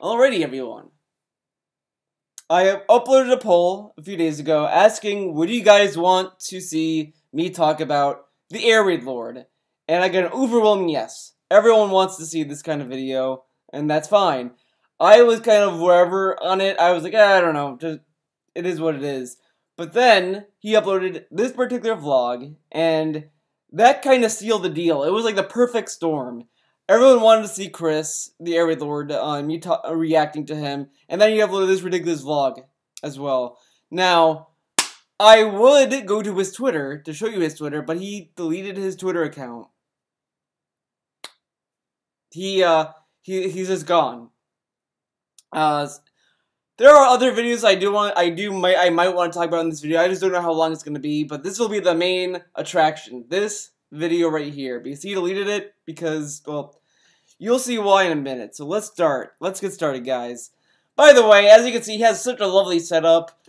Alrighty, everyone. I have uploaded a poll a few days ago asking, would you guys want to see me talk about the Air Raid Lord? And I got an overwhelming yes. Everyone wants to see this kind of video, and that's fine. I was kind of wherever on it. I was like, I don't know, just it is what it is. But then he uploaded this particular vlog, and that kind of sealed the deal. It was like the perfect storm. Everyone wanted to see Chris, the Air Raid Lord, me reacting to him, and then he uploaded this ridiculous vlog as well. Now, I would go to his Twitter to show you his Twitter, but he deleted his Twitter account. He's just gone. There are other videos I might want to talk about in this video. I just don't know how long it's going to be, but this will be the main attraction. This video right here, because he deleted it because, well, you'll see why in a minute. So let's start. Let's get started, guys. By the way, as you can see, he has such a lovely setup.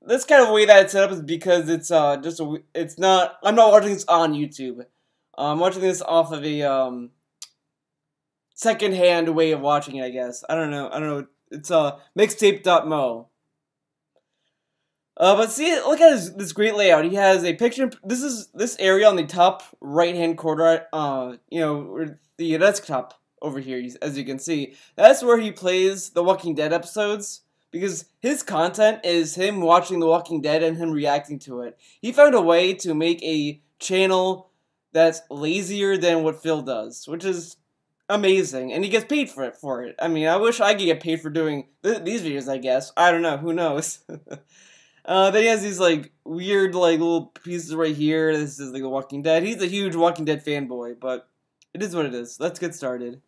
This kind of way that it's set up is because it's I'm not watching this on YouTube. I'm watching this off of a second-hand way of watching it, I guess. I don't know. It's mixtape.mo. But see, look at this great layout. He has a picture. This area on the top right-hand corner. The desktop over here, as you can see. That's where he plays the Walking Dead episodes, because his content is him watching The Walking Dead and him reacting to it. He found a way to make a channel that's lazier than what Phil does, which is amazing, and he gets paid for it. I mean, I wish I could get paid for doing these videos, I guess. I don't know, who knows? Then he has these, like, weird, like, little pieces right here. This is, like, The Walking Dead. He's a huge Walking Dead fanboy, but it is what it is. Let's get started.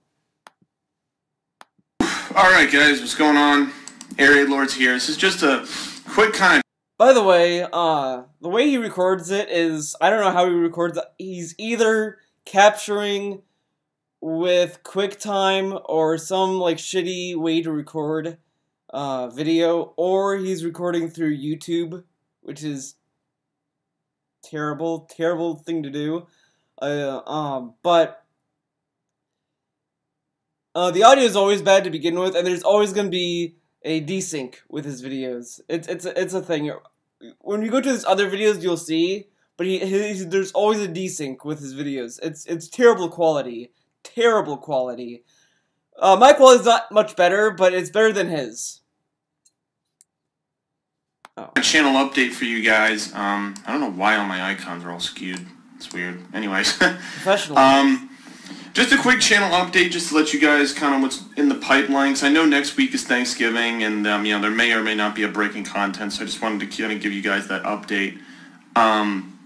Alright, guys, what's going on? Air Raid Lord's here. This is just a quick kind of... By the way, the way he records it is, I don't know how he records it. He's either capturing with QuickTime or some like shitty way to record video, or he's recording through YouTube, which is terrible thing to do. But the audio is always bad to begin with, and there's always going to be a desync with his videos. It's a thing. When you go to his other videos, you'll see, but there's always a desync with his videos. It's terrible quality. Terrible quality. My quality's not much better, but it's better than his. Oh. A channel update for you guys. I don't know why all my icons are all skewed. It's weird. Anyways. Professional. Just a quick channel update, just to let you guys kind of what's in the pipeline. Because I know next week is Thanksgiving, and there may or may not be a breaking content. So I just wanted to kind of give you guys that update. And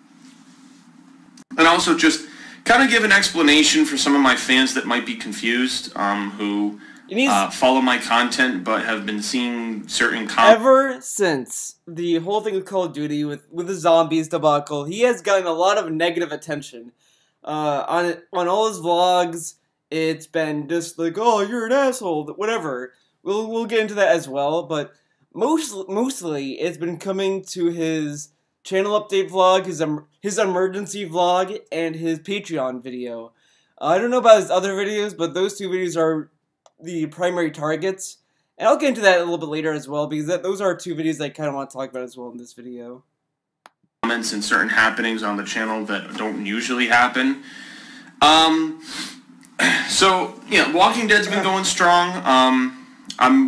also just kind of give an explanation for some of my fans that might be confused, who follow my content but have been seeing certain comments. Ever since the whole thing with Call of Duty with the zombies debacle, he has gotten a lot of negative attention. On all his vlogs, it's been just like, oh, you're an asshole, whatever. We'll get into that as well, but mostly it's been coming to his channel update vlog, his emergency vlog, and his Patreon video. I don't know about his other videos, but those two videos are the primary targets. And I'll get into that a little bit later as well, because those are two videos I kind of want to talk about as well in this video. Comments and certain happenings on the channel that don't usually happen. So, yeah, Walking Dead's been going strong.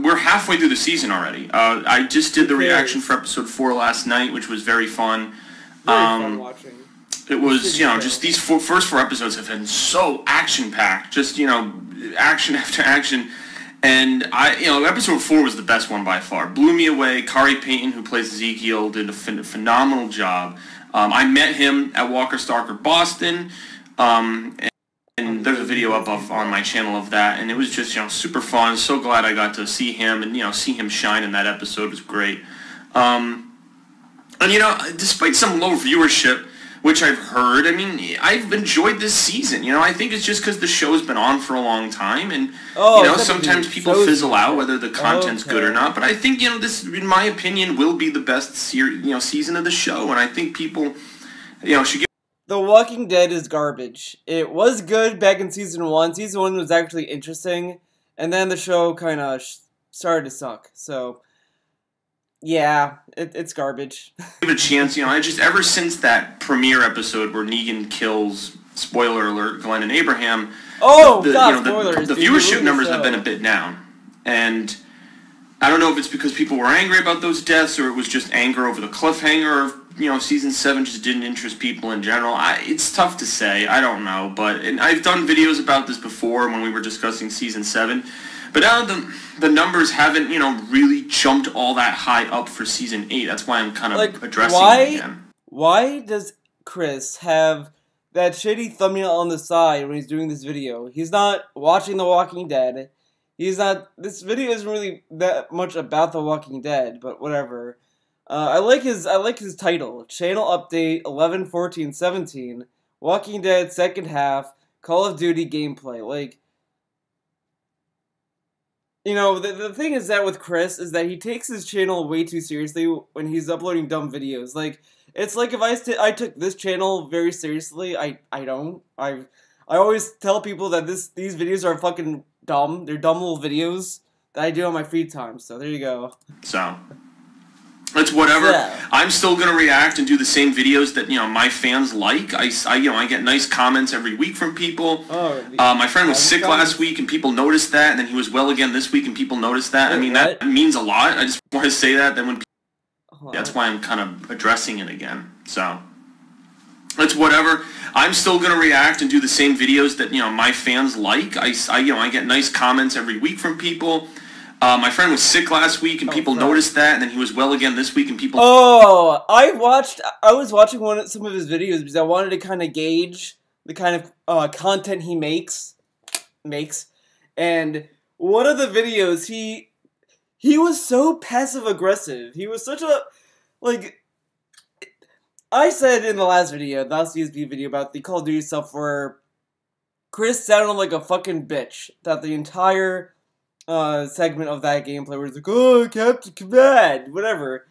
We're halfway through the season already. I just did the reaction for episode 4 last night, which was very fun. Very fun watching. It was, just these first 4 episodes have been so action-packed. Just, action after action. And episode 4 was the best one by far. Blew me away. Kari Payton, who plays Ezekiel, did a phenomenal job. I met him at Walker Stalker Boston. And there's a video up on my channel of that, and it was just, super fun. So glad I got to see him, and, see him shine in that episode. It was great. And, despite some low viewership, which I've heard, I mean, I've enjoyed this season. I think it's just because the show's been on for a long time, and, sometimes people fizzle out, whether the content's good or not. But I think, this, in my opinion, will be the best season of the show, and I think people, should give... The Walking Dead is garbage. It was good back in Season 1. Season 1 was actually interesting. and then the show kind of started to suck. So, yeah, it's garbage. Give it a chance, I just, ever since that premiere episode where Negan kills, spoiler alert, Glenn and Abraham, the viewership numbers have been a bit down. And I don't know if it's because people were angry about those deaths or it was just anger over the cliffhanger of, season 7 just didn't interest people in general. It's tough to say. I don't know. And I've done videos about this before when we were discussing season 7. But now the numbers haven't, really jumped all that high up for season 8. That's why I'm kind of addressing it again. Why does Chris have that shitty thumbnail on the side when he's doing this video? He's not watching The Walking Dead. This video isn't really that much about The Walking Dead, but whatever. I like his title. Channel Update 11/14/17. Walking Dead Second Half. Call of Duty Gameplay. The thing is that with Chris is that he takes his channel way too seriously when he's uploading dumb videos. It's like if I took this channel very seriously, I don't. I always tell people that these videos are fucking dumb. They're dumb little videos that I do on my free time. So there you go. So it's whatever. Yeah. I'm still gonna react and do the same videos that my fans like. I get nice comments every week from people. My friend was sick last week and people noticed that, and then he was well again this week and people noticed that. Wait, that means a lot. I just want to say that. Then when that's why I'm kind of addressing it again. So it's whatever. I'm still gonna react and do the same videos that my fans like. I get nice comments every week from people. My friend was sick last week and people noticed that, and then he was well again this week and people... I was watching some of his videos because I wanted to kind of gauge the kind of content he makes, and one of the videos, he was so passive-aggressive. He was such a, I said in the last USB video about the Call of Duty stuff where Chris sounded like a fucking bitch, that the entire segment of that gameplay where it's like, oh, Captain Command, whatever.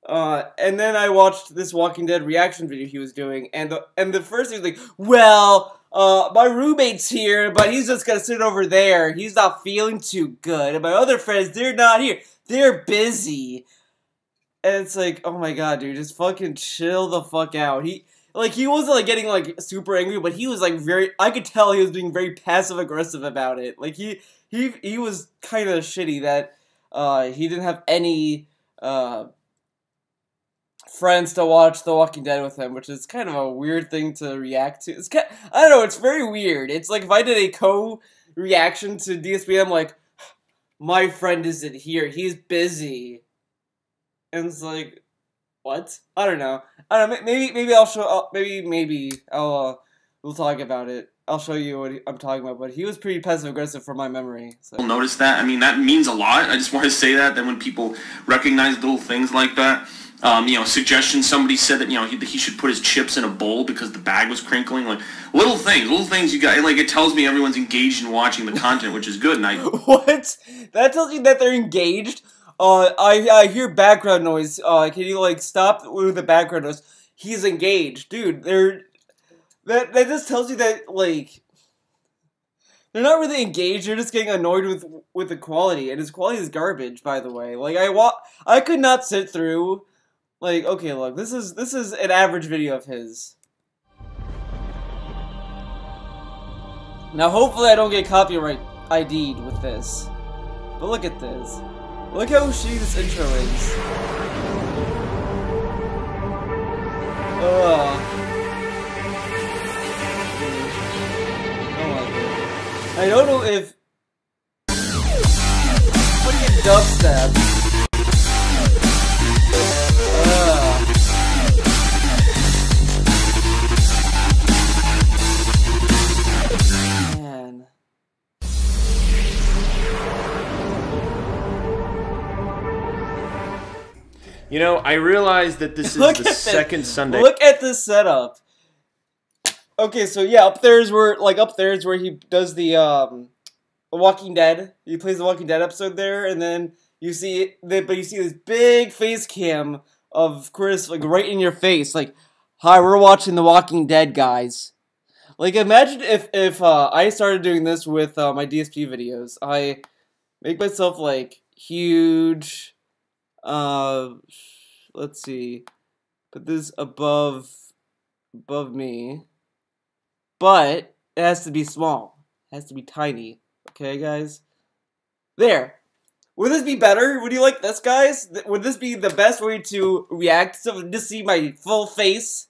And then I watched this Walking Dead reaction video he was doing, and the first thing was like, well, my roommate's here, but he's just gonna sit over there. He's not feeling too good. And my other friends, they're not here. They're busy. And it's like, oh my god, dude, just fucking chill the fuck out. He wasn't getting super angry, but he was I could tell he was being very passive aggressive about it. He was kind of shitty that he didn't have any friends to watch The Walking Dead with him, which is kind of a weird thing to react to. I don't know, it's very weird. It's like if I did a co-reaction to DSP, I'm like, my friend isn't here, he's busy. And it's like, what? I don't know. Maybe I'll show. Maybe I'll. We'll talk about it. I'll show you what I'm talking about. But he was pretty passive aggressive from my memory. So. Notice that. That means a lot. I just want to say that. Then when people recognize little things like that, suggestions. Somebody said that he should put his chips in a bowl because the bag was crinkling. Little things you got. It tells me everyone's engaged in watching the content, which is good. And what? That tells you that they're engaged. I hear background noise. Can you stop with the background noise? He's engaged, dude. That just tells you that they're not really engaged. They're just getting annoyed with the quality, and his quality is garbage, by the way. I could not sit through. Okay, look, this is an average video of his. Now, hopefully, I don't get copyright ID'd with this. But look at this. Look how shitty this intro is. I don't know if fucking dubstep. Man. I realize that this is the second Sunday. Look at this setup. Okay, so yeah, up there's where he does the Walking Dead. He plays the Walking Dead episode there, and then you see this big face cam of Chris right in your face, hi, we're watching The Walking Dead, guys. Like, imagine if I started doing this with my DSP videos. I make myself, like, huge, let's see, put this above me, but it has to be small. It has to be tiny. Okay, guys? There. Would this be better? Would you like this, guys? Would this be the best way to react to just see my full face?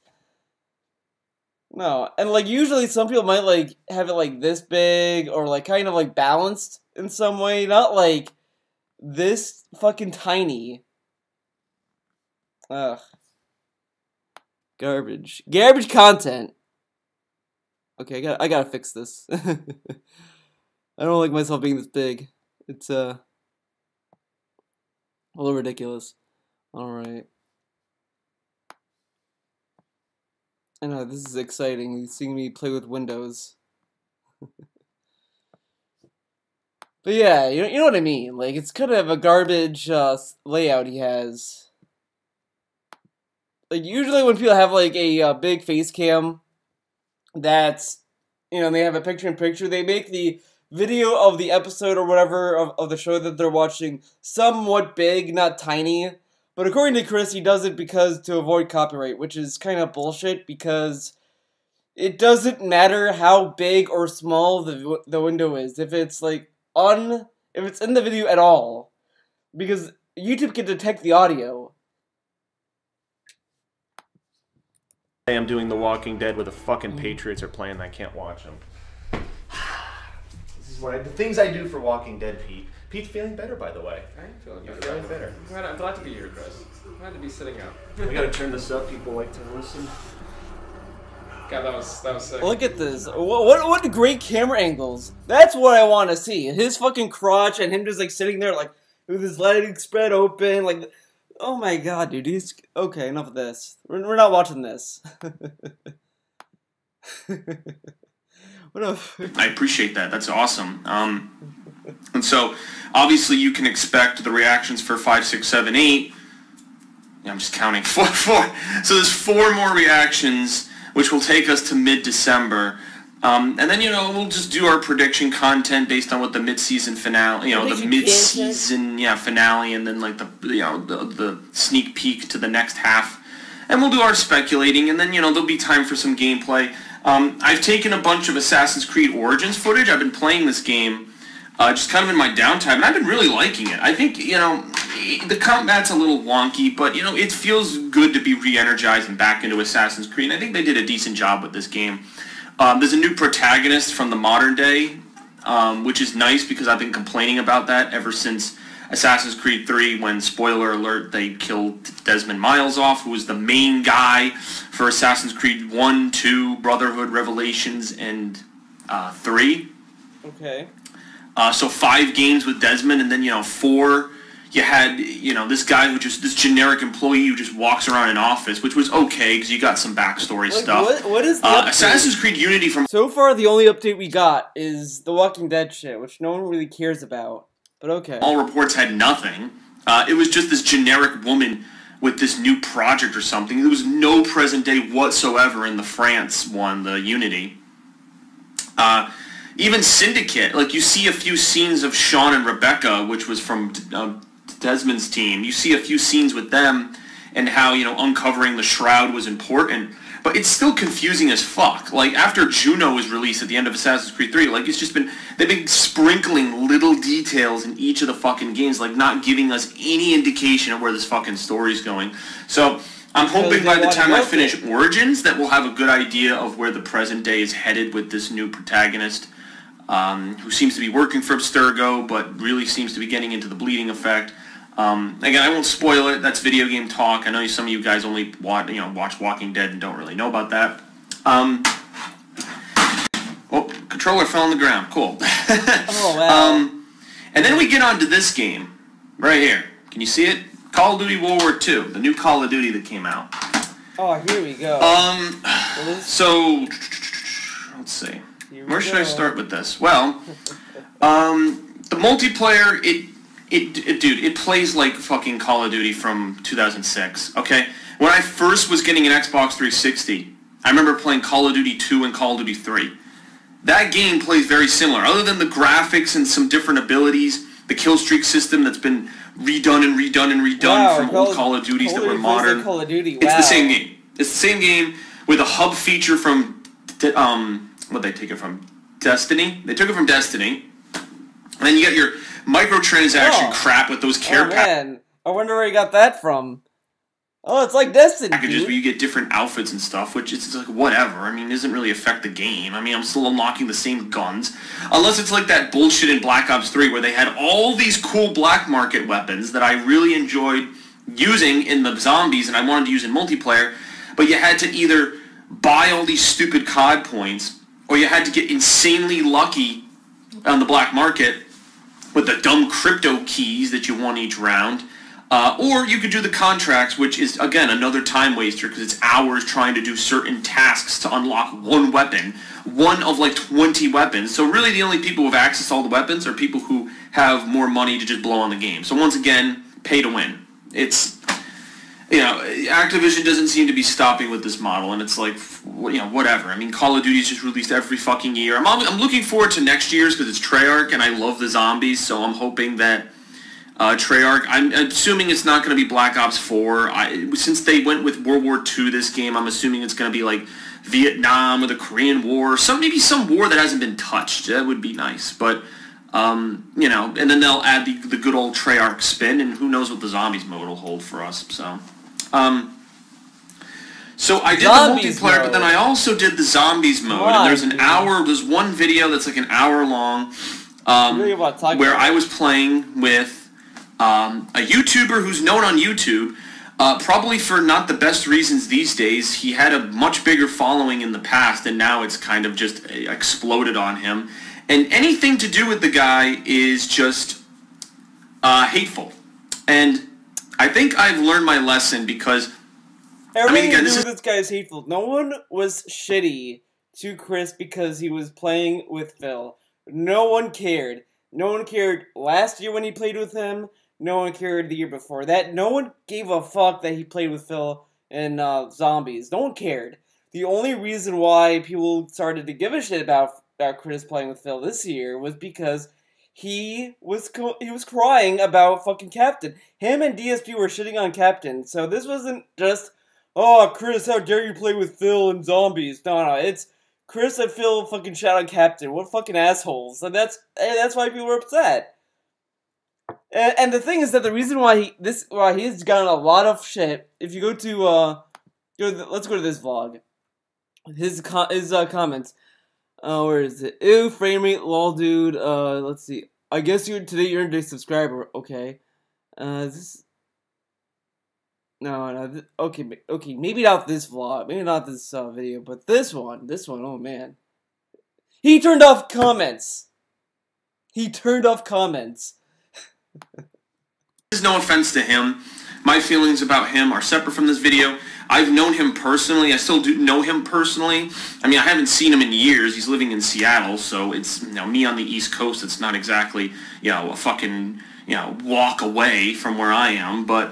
No. And, like, usually some people might, like, have it, like, this big or, like, kind of, like, balanced in some way. Not, like, this fucking tiny. Ugh. Garbage. Garbage content. Okay, I gotta fix this. I don't like myself being this big. It's, a little ridiculous. Alright. I know, this is exciting, seeing me play with Windows. But yeah, you know what I mean. Like, it's kind of a garbage layout he has. Like, usually when people have, like, a big face cam that's, you know, they have a picture-in-picture, they make the video of the episode or whatever of the show that they're watching somewhat big, not tiny. But according to Chris, he does it because to avoid copyright, which is kind of bullshit because it doesn't matter how big or small the window is. If it's like if it's in the video at all, because YouTube can detect the audio. I am doing The Walking Dead with the fucking Patriots are playing and I can't watch them. This is what the things I do for Walking Dead, Pete. Pete's feeling better, by the way. I'm feeling You're better. feeling better. I'm glad to be here, Chris. I'm glad to be sitting up. We gotta turn this up. People like to listen. God, that was sick. Look at this. What great camera angles. That's what I want to see. His fucking crotch and him just like sitting there like with his legs spread open. Like, oh my god, dude. He's okay. Enough of this. We're not watching this. I appreciate that. That's awesome. And so, obviously, you can expect the reactions for 5, 6, 7, 8. Yeah, I'm just counting. 4. So there's 4 more reactions, which will take us to mid-December. And then, you know, we'll just do our prediction content based on what the mid-season finale, you know, the mid-season, finale, and then, like, the sneak peek to the next half. And we'll do our speculating, and then, you know, there'll be time for some gameplay. I've taken a bunch of Assassin's Creed Origins footage. I've been playing this game just kind of in my downtime, and I've been really liking it. I think, you know, the combat's a little wonky, but, you know, it feels good to be re-energized and back into Assassin's Creed, and I think they did a decent job with this game. There's a new protagonist from the modern day, which is nice because I've been complaining about that ever since Assassin's Creed 3 when, spoiler alert, they killed Desmond Miles off, who was the main guy for Assassin's Creed 1, 2, Brotherhood, Revelations, and 3. Okay. So 5 games with Desmond, and then, you know, 4, you had, you know, this guy who just, this generic employee who just walks around an office, which was okay, because you got some backstory stuff. What is the Assassin's Creed Unity from... So far, the only update we got is the Walking Dead shit, which no one really cares about. But okay. All reports had nothing. It was just this generic woman with this new project or something. There was no present day whatsoever in the France one, the Unity. Even Syndicate, like you see a few scenes of Sean and Rebecca, which was from Desmond's team. You see a few scenes with them and how, you know, uncovering the shroud was important. But it's still confusing as fuck. Like, after Juno was released at the end of Assassin's Creed 3, like, it's just been, they've been sprinkling little details in each of the fucking games, like, not giving us any indication of where this fucking story's going. So, I'm hoping by the time I finish Origins that we'll have a good idea of where the present day is headed with this new protagonist, who seems to be working for Abstergo, but really seems to be getting into the bleeding effect. Again, I won't spoil it. That's video game talk. I know some of you guys only watch Walking Dead and don't really know about that. Oh, controller fell on the ground. Cool. Oh, wow. And then we get on to this game right here. Can you see it? Call of Duty World War II, the new Call of Duty that came out. Oh, here we go. So let's see. Where should I start with this? Well, the multiplayer, dude, it plays like fucking Call of Duty from 2006, okay? When I first was getting an Xbox 360, I remember playing Call of Duty 2 and Call of Duty 3. That game plays very similar. Other than the graphics and some different abilities, the kill streak system that's been redone and redone and redone from old Call of Duties that were modern. Call of Duty. Wow. It's the same game. It's the same game with a hub feature from, what'd they take it from? Destiny? They took it from Destiny. And then you got your microtransaction crap with those care packages. I wonder where you got that from. Oh, it's like Destiny. Packages where you get different outfits and stuff, which is like whatever. I mean, it doesn't really affect the game. I mean, I'm still unlocking the same guns. Unless it's like that bullshit in Black Ops 3 where they had all these cool black market weapons that I really enjoyed using in the zombies and I wanted to use in multiplayer, but you had to either buy all these stupid COD points or you had to get insanely lucky on the black market with the dumb crypto keys that you won each round. Or you could do the contracts, which is, again, another time waster because it's hours trying to do certain tasks to unlock one weapon. One of like 20 weapons. So really the only people who have access to all the weapons are people who have more money to just blow on the game. So once again, pay to win. It's, you know, Activision doesn't seem to be stopping with this model, and it's like, you know, whatever. I mean, Call of Duty's just released every fucking year. I'm looking forward to next year's because it's Treyarch, and I love the zombies, so I'm hoping that Treyarch, I'm assuming it's not going to be Black Ops 4. Since they went with World War II this game, I'm assuming it's going to be like Vietnam or the Korean War, maybe some war that hasn't been touched. That would be nice, but you know, and then they'll add the good old Treyarch spin, and who knows what the zombies mode will hold for us. So, so I did zombies the multiplayer, but then I also did the zombies mode. And there's one video that's like an hour long, where I was playing with a YouTuber who's known on YouTube, probably for not the best reasons these days. He had a much bigger following in the past, and now it's kind of just exploded on him. And anything to do with the guy is just hateful. And I think I've learned my lesson because, everything to do with this guy is hateful. No one was shitty to Chris because he was playing with Phil. No one cared. No one cared last year when he played with him. No one cared the year before that. No one gave a fuck that he played with Phil in Zombies. No one cared. The only reason why people started to give a shit about Chris playing with Phil this year was because he was crying about fucking Captain. Him and DSP were shitting on Captain. So this wasn't just, oh, Chris, how dare you play with Phil in Zombies. No, it's Chris and Phil fucking shout on Captain. What fucking assholes. And that's why people were upset. And the thing is that the reason why he's gotten a lot of shit, if you go to let's go to this vlog. His comments. Where is it? Ew, frame rate, lol, dude. Let's see. I guess today you're a subscriber. Okay. Okay, maybe not this vlog, maybe not this video, but this one, oh man. He turned off comments. There's no offense to him. My feelings about him are separate from this video. I've known him personally. I still do know him personally. I mean, I haven't seen him in years. He's living in Seattle, so it's, you know, me on the East Coast. It's not exactly, you know, a fucking, you know, walk away from where I am, but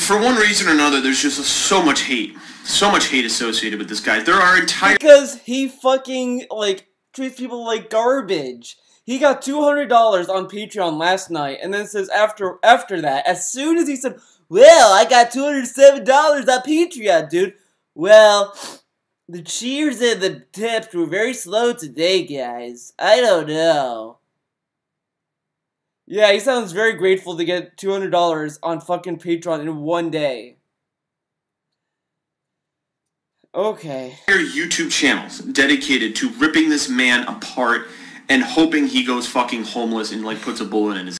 for one reason or another, there's just so much hate associated with this guy. There are because he fucking, like, treats people like garbage. He got $200 on Patreon last night, and then says after that, as soon as he said, well, I got $207 on Patreon, dude. Well, the cheers and the tips were very slow today, guys. I don't know. Yeah, he sounds very grateful to get $200 on fucking Patreon in one day. Okay. YouTube channels dedicated to ripping this man apart and hoping he goes fucking homeless and, like, puts a bullet in his...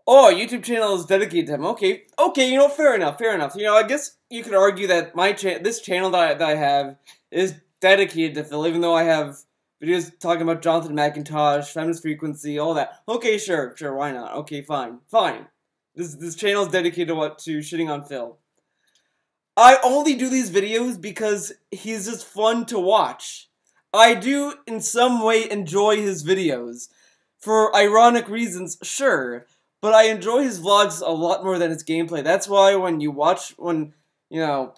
Oh, YouTube channel is dedicated to him. Okay, you know, fair enough. You know, I guess you could argue that this channel that I have is dedicated to Phil, even though I have videos talking about Jonathan McIntosh, feminist frequency, all that. Okay, sure, why not? Okay, fine. This channel is dedicated to shitting on Phil. I only do these videos because he's just fun to watch. I do, in some way, enjoy his videos. For ironic reasons, sure. but I enjoy his vlogs a lot more than his gameplay. That's why when you come to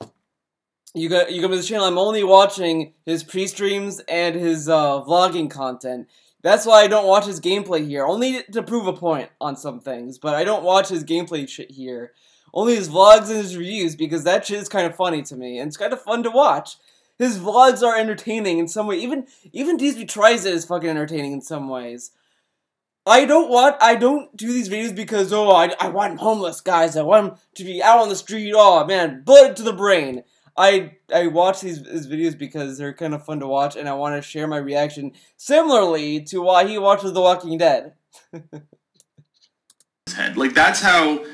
the channel, I'm only watching his pre-streams and his vlogging content. That's why I don't watch his gameplay here, only to prove a point on some things, but I don't watch his gameplay shit here. Only his vlogs and his reviews, because that shit is kind of funny to me, and it's kind of fun to watch. His vlogs are entertaining in some way. Even DSP Tries It is fucking entertaining in some ways. I don't do these videos because, oh, I want homeless guys, I want them to be out on the street, oh man, bullet to the brain. I watch these videos because they're kind of fun to watch, and I want to share my reaction similarly to why he watches The Walking Dead. Like, that's how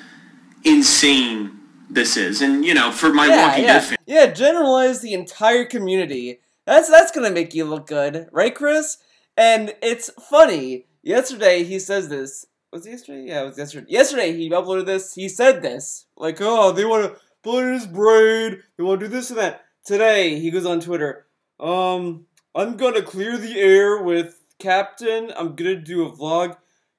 insane this is. And, you know, for my Walking Dead fans... Yeah, generalize the entire community. That's gonna make you look good, right, Chris? And it's funny. Yesterday, he says this. Was it yesterday? Yeah, it was yesterday. Yesterday, he uploaded this. He said this. Like, oh, they want to bullet his brain. They want to do this and that. Today, he goes on Twitter. I'm gonna clear the air with Captain. I'm gonna do a vlog.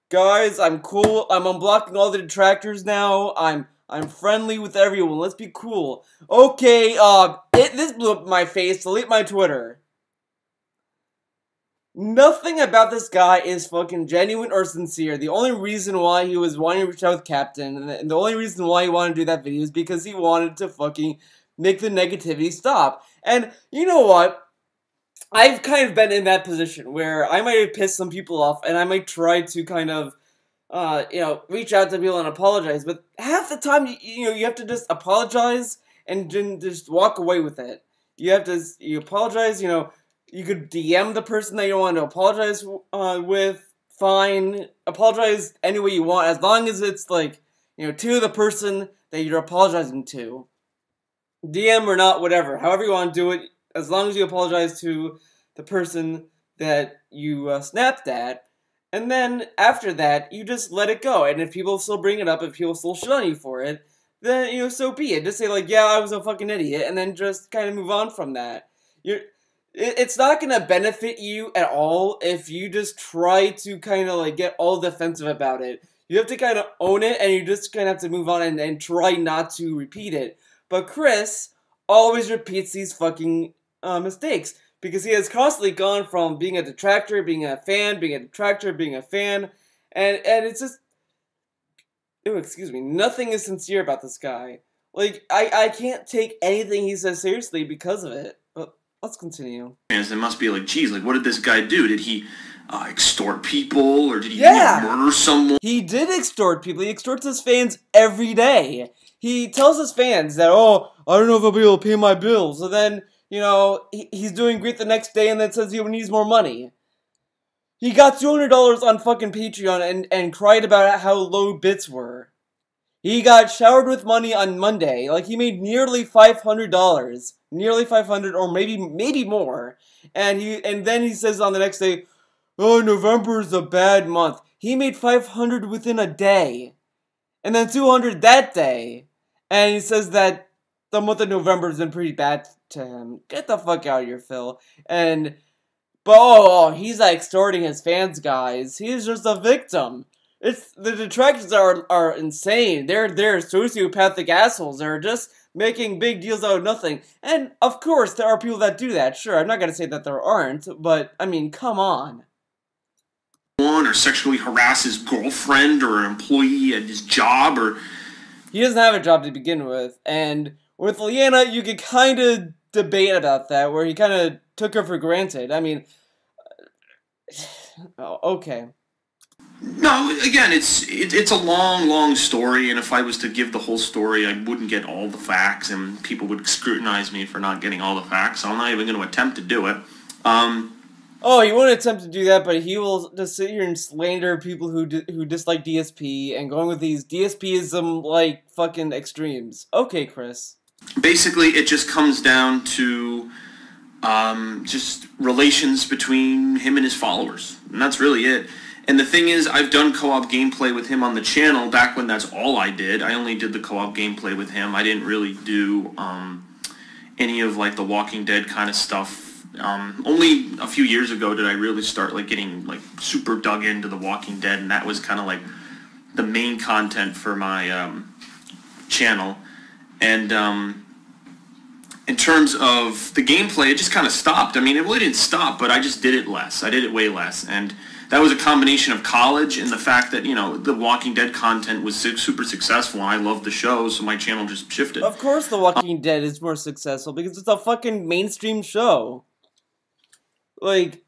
Guys, I'm cool. I'm unblocking all the detractors now. I'm friendly with everyone. Let's be cool. Okay, this blew up my face. Delete my Twitter. Nothing about this guy is fucking genuine or sincere. The only reason why he was wanting to reach out with Captain, and the only reason why he wanted to do that video is because he wanted to fucking make the negativity stop. And you know what? I've kind of been in that position where I might have pissed some people off, and I might try to kind of, reach out to people and apologize. But half the time, you have to just apologize and just walk away with it. You apologize, you could DM the person that you want to apologize with, fine. Apologize any way you want, as long as it's, like, to the person that you're apologizing to. DM or not, whatever. However you want to do it, as long as you apologize to the person that you snapped at. And then, after that, you just let it go. And if people still bring it up, if people still shit on you for it, then, so be it. Just say, like, yeah, I was a fucking idiot, and then just kind of move on from that. It's not going to benefit you at all if you just try to kind of, like, get all defensive about it. You have to kind of own it, and you just kind of have to move on and try not to repeat it. But Chris always repeats these fucking mistakes, because he has constantly gone from being a detractor, being a fan, being a detractor, being a fan, and it's just... Ew, excuse me. Nothing is sincere about this guy. Like, I can't take anything he says seriously because of it. But let's continue. It must be like, geez, like, what did this guy do? Did he extort people, or did he murder someone? He did extort people. He extorts his fans every day. He tells his fans that, oh, I don't know if I'll be able to pay my bills. So then, he's doing great the next day and then says he needs more money. He got $200 on fucking Patreon and cried about how low bits were. He got showered with money on Monday. Like, he made nearly $500. Nearly 500, or maybe more. And then he says on the next day, oh, November is a bad month. He made 500 within a day. And then 200 that day. And he says that the month of November has been pretty bad to him. Get the fuck out of here, Phil. But he's like extorting his fans, guys. He's just a victim. The detractors are insane. They're sociopathic assholes. They're just making big deals out of nothing. And of course, there are people that do that. Sure, I'm not gonna say that there aren't, but I mean, come on. Or sexually harass his girlfriend or an employee at his job, or he doesn't have a job to begin with. And with Leanna, you could kind of debate about that, where he kind of took her for granted. I mean, okay. No, again, it's a long story, and if I was to give the whole story, I wouldn't get all the facts, and people would scrutinize me for not getting all the facts, so I'm not even going to attempt to do it. He won't attempt to do that, but he will just sit here and slander people who dislike DSP, and going with these DSPism, like, fucking extremes. Okay, Chris. Basically, it just comes down to just relations between him and his followers, and that's really it. And the thing is, I've done co-op gameplay with him on the channel back when that's all I did. I only did the co-op gameplay with him. I didn't really do any of, like, the Walking Dead kind of stuff. Only a few years ago did I really start, like, getting, like, super dug into the Walking Dead, and that was kind of, like, the main content for my channel. And in terms of the gameplay, it just kind of stopped. I mean, it really didn't stop, but I just did it less. I did it way less. And that was a combination of college and the fact that, you know, the Walking Dead content was super successful, and I loved the show, so my channel just shifted. Of course The Walking Dead is more successful, because it's a fucking mainstream show. Like,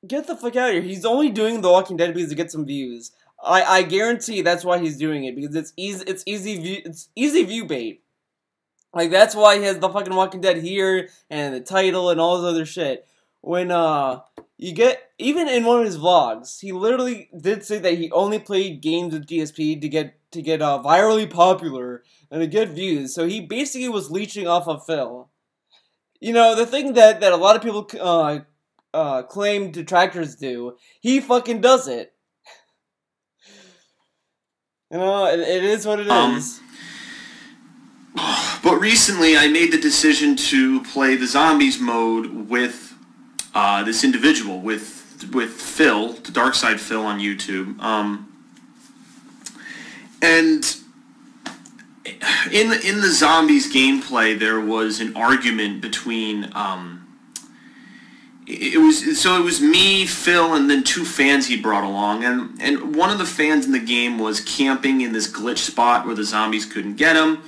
get the fuck out of here. He's only doing The Walking Dead because to get some views. I guarantee that's why he's doing it, because it's easy view bait. Like, that's why he has the fucking Walking Dead here, and the title, and all this other shit. When, you get, even in one of his vlogs, he literally did say that he only played games with DSP to get virally popular, and to get views, so he basically was leeching off of Phil. You know, the thing that a lot of people, claim detractors do, he fucking does it. You know, it is what it is. But recently, I made the decision to play the zombies mode with this individual, with Phil, the Dark Side Phil on YouTube. And in the zombies gameplay, there was an argument between it was me, Phil, and then two fans he brought along, and one of the fans in the game was camping in this glitch spot where the zombies couldn't get him.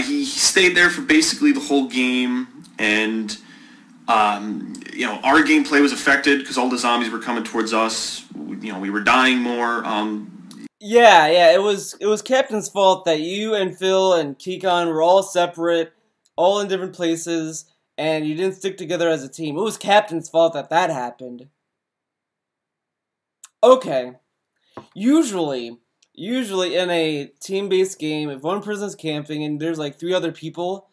He stayed there for basically the whole game, and you know, our gameplay was affected because all the zombies were coming towards us. You know, we were dying more. Yeah, it was Captain's fault that you and Phil and Kikon were all separate, all in different places, and you didn't stick together as a team. It was Captain's fault that happened. Okay. Usually in a team-based game, if one person's camping and there's like 3 other people,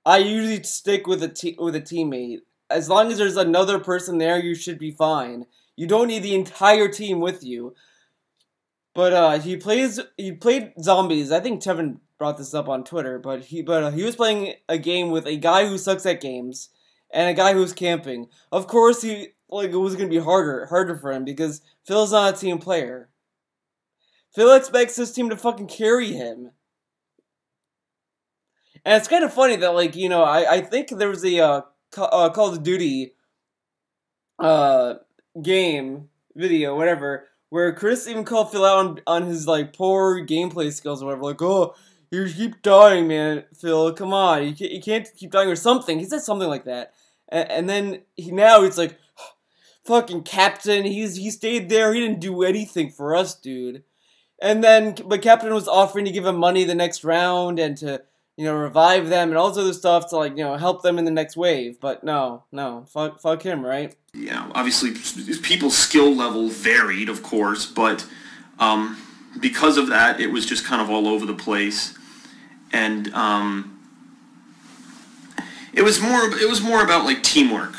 I usually stick with a teammate. As long as there's another person there, you should be fine. You don't need the entire team with you. But he played zombies. I think Tevin brought this up on Twitter, but he was playing a game with a guy who sucks at games and a guy who's camping. Of course, it was gonna be harder for him because Phil's not a team player. Phil expects his team to fucking carry him. And it's kind of funny that, like, you know, I think there was a Call of Duty game video, whatever, where Chris even called Phil out on his, like, poor gameplay skills or whatever. Like, oh, you keep dying, man, Phil, come on, you can't keep dying or something. He said something like that. And then now it's like, fucking Captain, he stayed there, he didn't do anything for us, dude. But Captain was offering to give him money the next round and to, you know, revive them and all this other stuff to, like, you know, help them in the next wave. But no, fuck him, right? Yeah, obviously people's skill level varied, of course, but because of that, it was just kind of all over the place, and it was more about, like, teamwork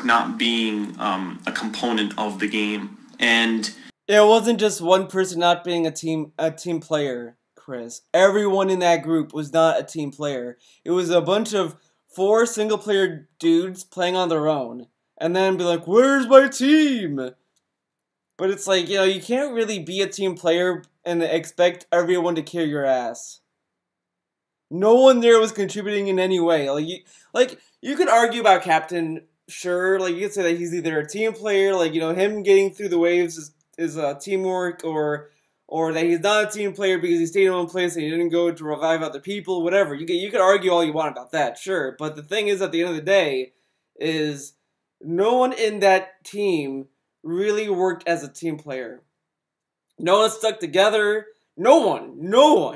not being a component of the game, and it wasn't just one person not being a team player, Chris. Everyone in that group was not a team player. It was a bunch of 4 single-player dudes playing on their own. And then be like, where's my team? But it's like, you know, you can't really be a team player and expect everyone to carry your ass. No one there was contributing in any way. Like you could argue about Captain, sure. Like, you could say that he's either a team player, like, you know, him getting through the waves is teamwork, or that he's not a team player because he stayed in one place and he didn't go to revive other people, whatever. You could argue all you want about that, sure. But the thing is, at the end of the day, is no one in that team really worked as a team player. No one stuck together. No one.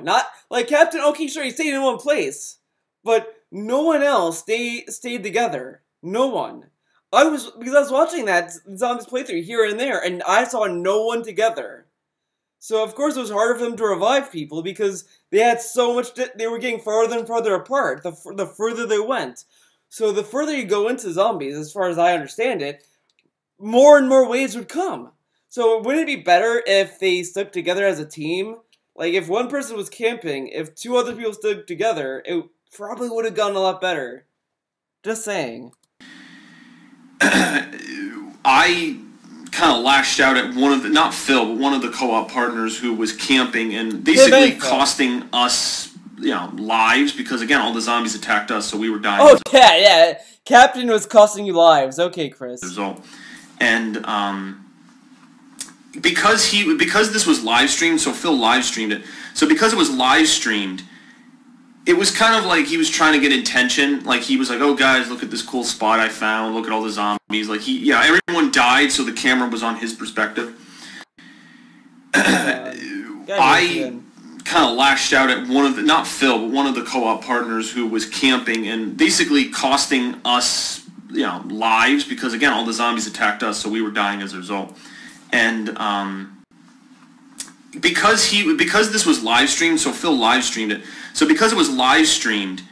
Not, like, Captain, okay, sure, he stayed in one place. But no one else stayed together. No one. Because I was watching that Zombies playthrough here and there, and I saw no one together. So, of course, it was harder for them to revive people, because they had so much, they were getting farther and farther apart, the further they went. So, the further you go into zombies, as far as I understand it, more and more waves would come. So, wouldn't it be better if they stuck together as a team? Like, if one person was camping, if 2 other people stuck together, it probably would have gone a lot better. Just saying. I kind of lashed out at one of the, not Phil, but one of the co-op partners who was camping and basically costing us, you know, lives because, again, all the zombies attacked us, so we were dying. Oh, yeah. Captain was costing you lives. Okay, Chris. And, because this was live streamed, so Phil live streamed it. So because it was live streamed, it was kind of like he was trying to get attention. Like, he was like, oh, guys, look at this cool spot I found. Look at all the zombies. Like, everyone died, so the camera was on his perspective. I kind of lashed out at one of the, not Phil, but one of the co-op partners who was camping and basically costing us, you know, lives because, again, all the zombies attacked us, so we were dying as a result. And because this was live streamed, so Phil live streamed it. So because it was live streamed,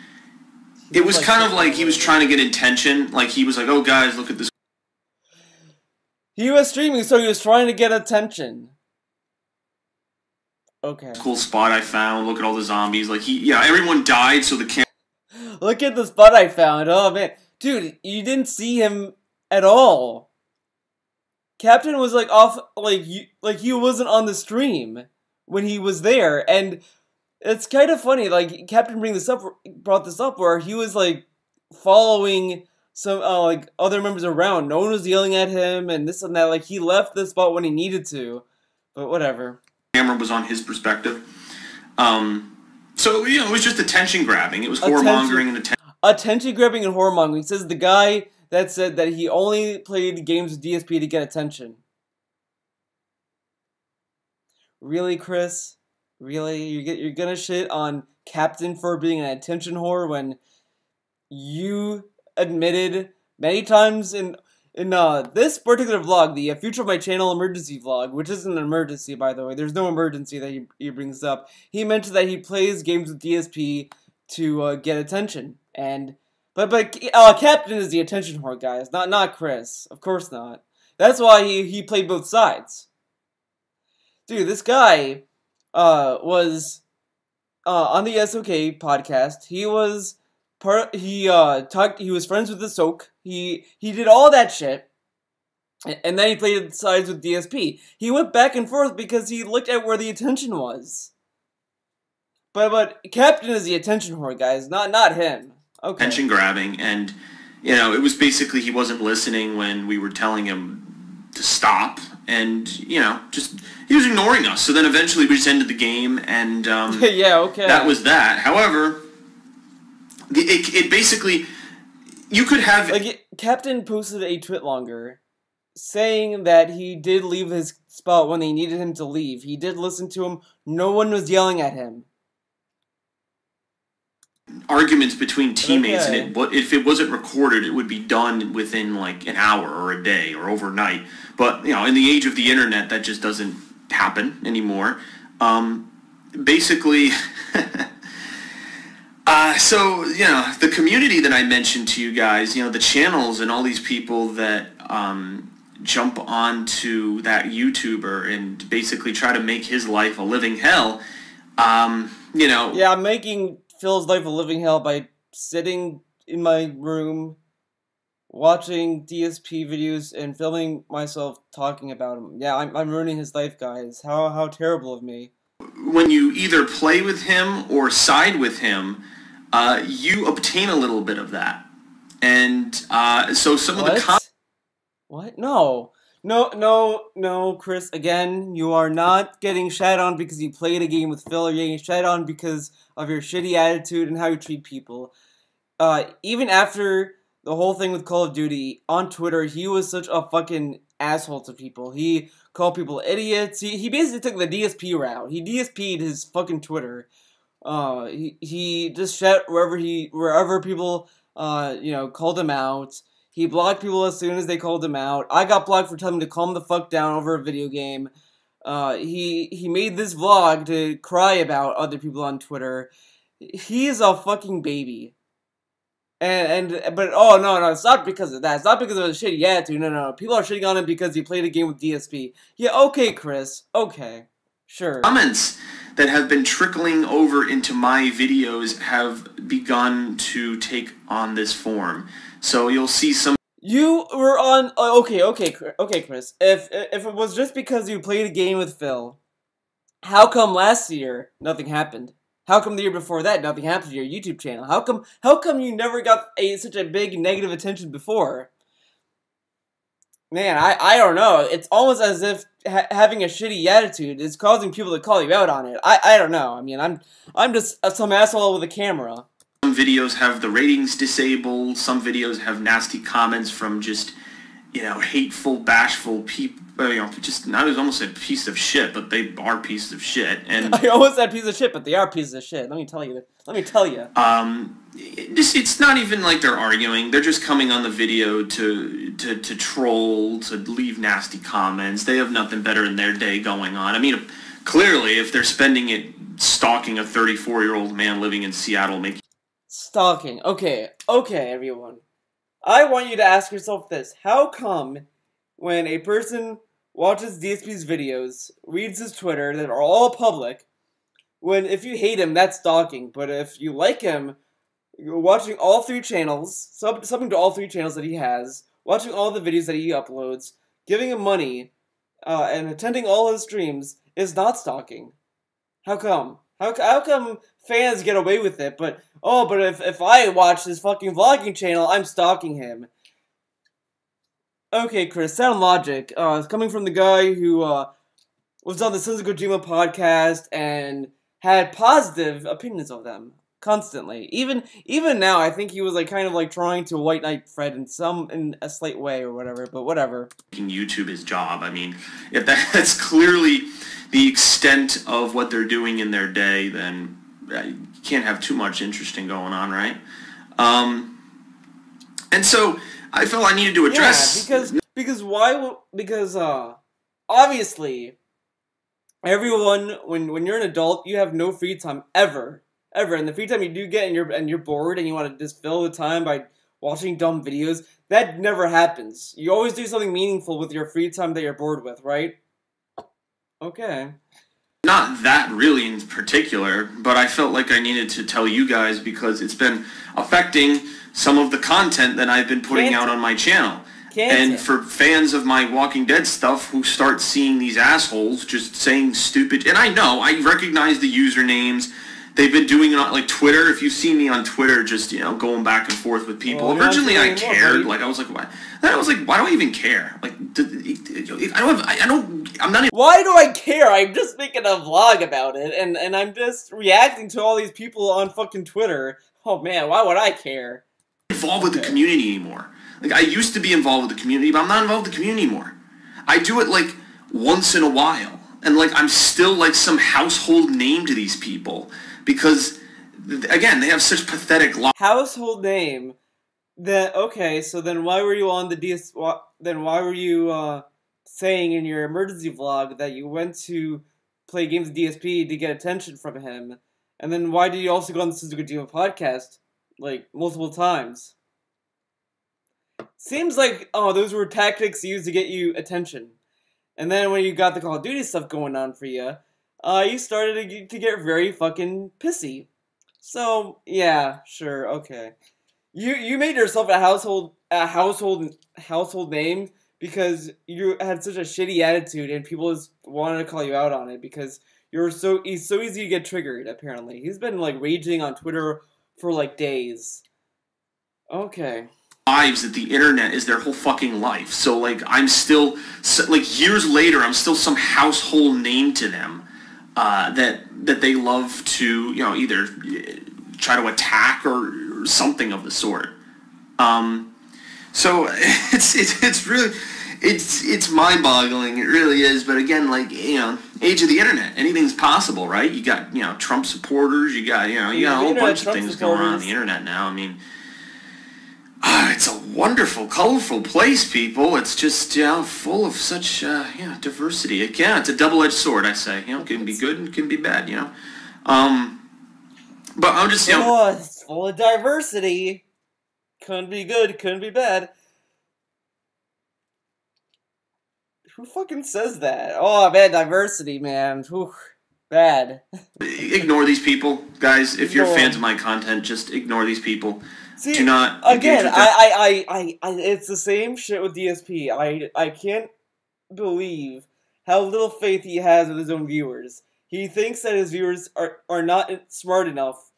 it was kind of like he was trying to get attention. Like, he was like, oh, guys, look at this. He was streaming, so he was trying to get attention. Okay. Cool spot I found. Look at all the zombies. Like, everyone died, so the camera. Look at the spot I found. Oh, man. Dude, you didn't see him at all. Captain was, like, off, like he wasn't on the stream when he was there, and it's kind of funny, like, Captain brought this up, where he was, like, following some, like, other members around. No one was yelling at him, and this and that. Like, he left the spot when he needed to, but whatever. The camera was on his perspective. So, you know, it was just attention grabbing. It was whoremongering and attention grabbing and whoremongering. He says the guy that said that he only played games with DSP to get attention. Really, Chris? Really? You're gonna shit on Captain for being an attention whore when you admitted many times in this particular vlog, the Future of My Channel emergency vlog, which isn't an emergency, by the way. There's no emergency that he brings up. He mentioned that he plays games with DSP to get attention, and but Captain is the attention whore, guys, not Chris. Of course not. That's why he played both sides. Dude, this guy was on the SOK podcast. He was he was friends with the Soak. He did all that shit. And then he played sides with DSP. He went back and forth because he looked at where the attention was. But Captain is the attention whore, guys, not him. Okay. Attention grabbing, and, you know, it was basically he wasn't listening when we were telling him to stop, and, you know, just he was ignoring us. So then eventually we just ended the game, and yeah, okay. That was that. However, it basically, you could have, like, Captain posted a tweet longer saying that he did leave his spot when they needed him to leave. He did listen to him. No one was yelling at him. Arguments between teammates, and if it wasn't recorded, it would be done within like an hour or a day or overnight. But, you know, in the age of the internet, that just doesn't happen anymore. Basically, so, you know, the community that I mentioned to you guys, you know, the channels and all these people that jump onto that YouTuber and basically try to make his life a living hell, you know. Yeah, I'm making Phil's life a living hell by sitting in my room, watching DSP videos, and filming myself talking about him. Yeah, I'm ruining his life, guys. How terrible of me. When you either play with him or side with him, you obtain a little bit of that. And so some of the... What? No, Chris. Again, you are not getting shat on because you played a game with Phil. You're getting shat on because of your shitty attitude and how you treat people. Even after the whole thing with Call of Duty, on Twitter, he was such a fucking asshole to people. He called people idiots. He basically took the DSP route. He DSP'd his fucking Twitter. He just shat wherever people, you know, called him out. He blocked people as soon as they called him out. I got blocked for telling him to calm the fuck down over a video game. He made this vlog to cry about other people on Twitter. He is a fucking baby. But oh no, it's not because of that. It's not because of a shitty attitude. No. People are shitting on him because he played a game with DSP. Yeah, okay, Chris. Okay. Sure. Comments that have been trickling over into my videos have begun to take on this form. So you'll see some... You were on. Okay, Chris. If it was just because you played a game with Phil, how come last year nothing happened? How come the year before that nothing happened to your YouTube channel? How come you never got such a big negative attention before? Man, I don't know. It's almost as if having a shitty attitude is causing people to call you out on it. I don't know. I mean, I'm just some asshole with a camera. Some videos have the ratings disabled. Some videos have nasty comments from just, hateful, bashful people. Just, I was almost a piece of shit, but they are pieces of shit. And I almost said piece of shit, but they are pieces of shit. Let me tell you. It's not even like they're arguing. They're just coming on the video to troll, to leave nasty comments. They have nothing better in their day going on. I mean, clearly, if they're spending it stalking a 34-year-old man living in Seattle, making... Stalking. Okay, everyone. I want you to ask yourself this. How come when a person watches DSP's videos, reads his Twitter that are all public, if you hate him, that's stalking, but if you like him, you're watching all 3 channels, subbing to all 3 channels that he has, watching all the videos that he uploads, giving him money, and attending all his streams is not stalking? How come? How come fans get away with it, but if I watch his fucking vlogging channel, I'm stalking him? Okay, Chris, sound logic. It's coming from the guy who was on the Sons of Kojima podcast and had positive opinions of them constantly. Even now, I think he was kind of trying to white knight Fred in a slight way or whatever. But whatever. YouTube his job. I mean, if that's clearly the extent of what they're doing in their day, then you can't have too much interesting going on, right? And so I felt I needed to address... Yeah, because obviously, everyone, when you're an adult, you have no free time, ever. And the free time you do get and you're bored and you want to just fill the time by watching dumb videos, that never happens. You always do something meaningful with your free time that you're bored with, right? Okay. Not that really in particular, but I felt like I needed to tell you guys because it's been affecting some of the content that I've been putting out on my channel. And for fans of my Walking Dead stuff who start seeing these assholes just saying stupid... And I recognize the usernames. They've been doing it on, Twitter. If you see me on Twitter just, going back and forth with people. Well, originally I cared. I was like, why? Then I was like, why do I even care? I'm not even... Why do I care? I'm just making a vlog about it, and I'm just reacting to all these people on fucking Twitter. Oh man, why would I care? Involved with the community anymore. I used to be involved with the community, but I'm not involved with the community anymore. I do it, once in a while. And, I'm still, some household name to these people. Because, again, they have such pathetic lives. Household name? Okay, so then why were you on the then why were you, saying in your emergency vlog that you went to play games with DSP to get attention from him? And then why did you also go on the Sons of Kojima podcast, multiple times? Seems like, those were tactics used to get you attention. And then when you got the Call of Duty stuff going on for you, you started to get very fucking pissy. So, yeah, sure, okay. You made yourself a household name because you had such a shitty attitude and people just wanted to call you out on it because he's so easy to get triggered, apparently. He's been, raging on Twitter for, days. Okay. Lives that the internet is their whole fucking life. So, I'm still, years later, I'm still some household name to them that they love to, either try to attack or something of the sort. So, it's really, it's mind-boggling. It really is. But again, age of the internet, anything's possible, right? You got, Trump supporters, you got a whole bunch of things going on the internet now. I mean... it's a wonderful, colorful place, people. It's just, full of such, diversity. It's a double-edged sword, I say. It can be good and it can be bad, But I'm just, it's full of diversity. Couldn't be good, couldn't be bad. Who fucking says that? Oh, man, diversity, man. Whew, bad. Ignore these people, guys. If you're fans of my content, just ignore these people. See, do not again, engage with that. it's the same shit with DSP. I can't believe how little faith he has with his own viewers. He thinks that his viewers are not smart enough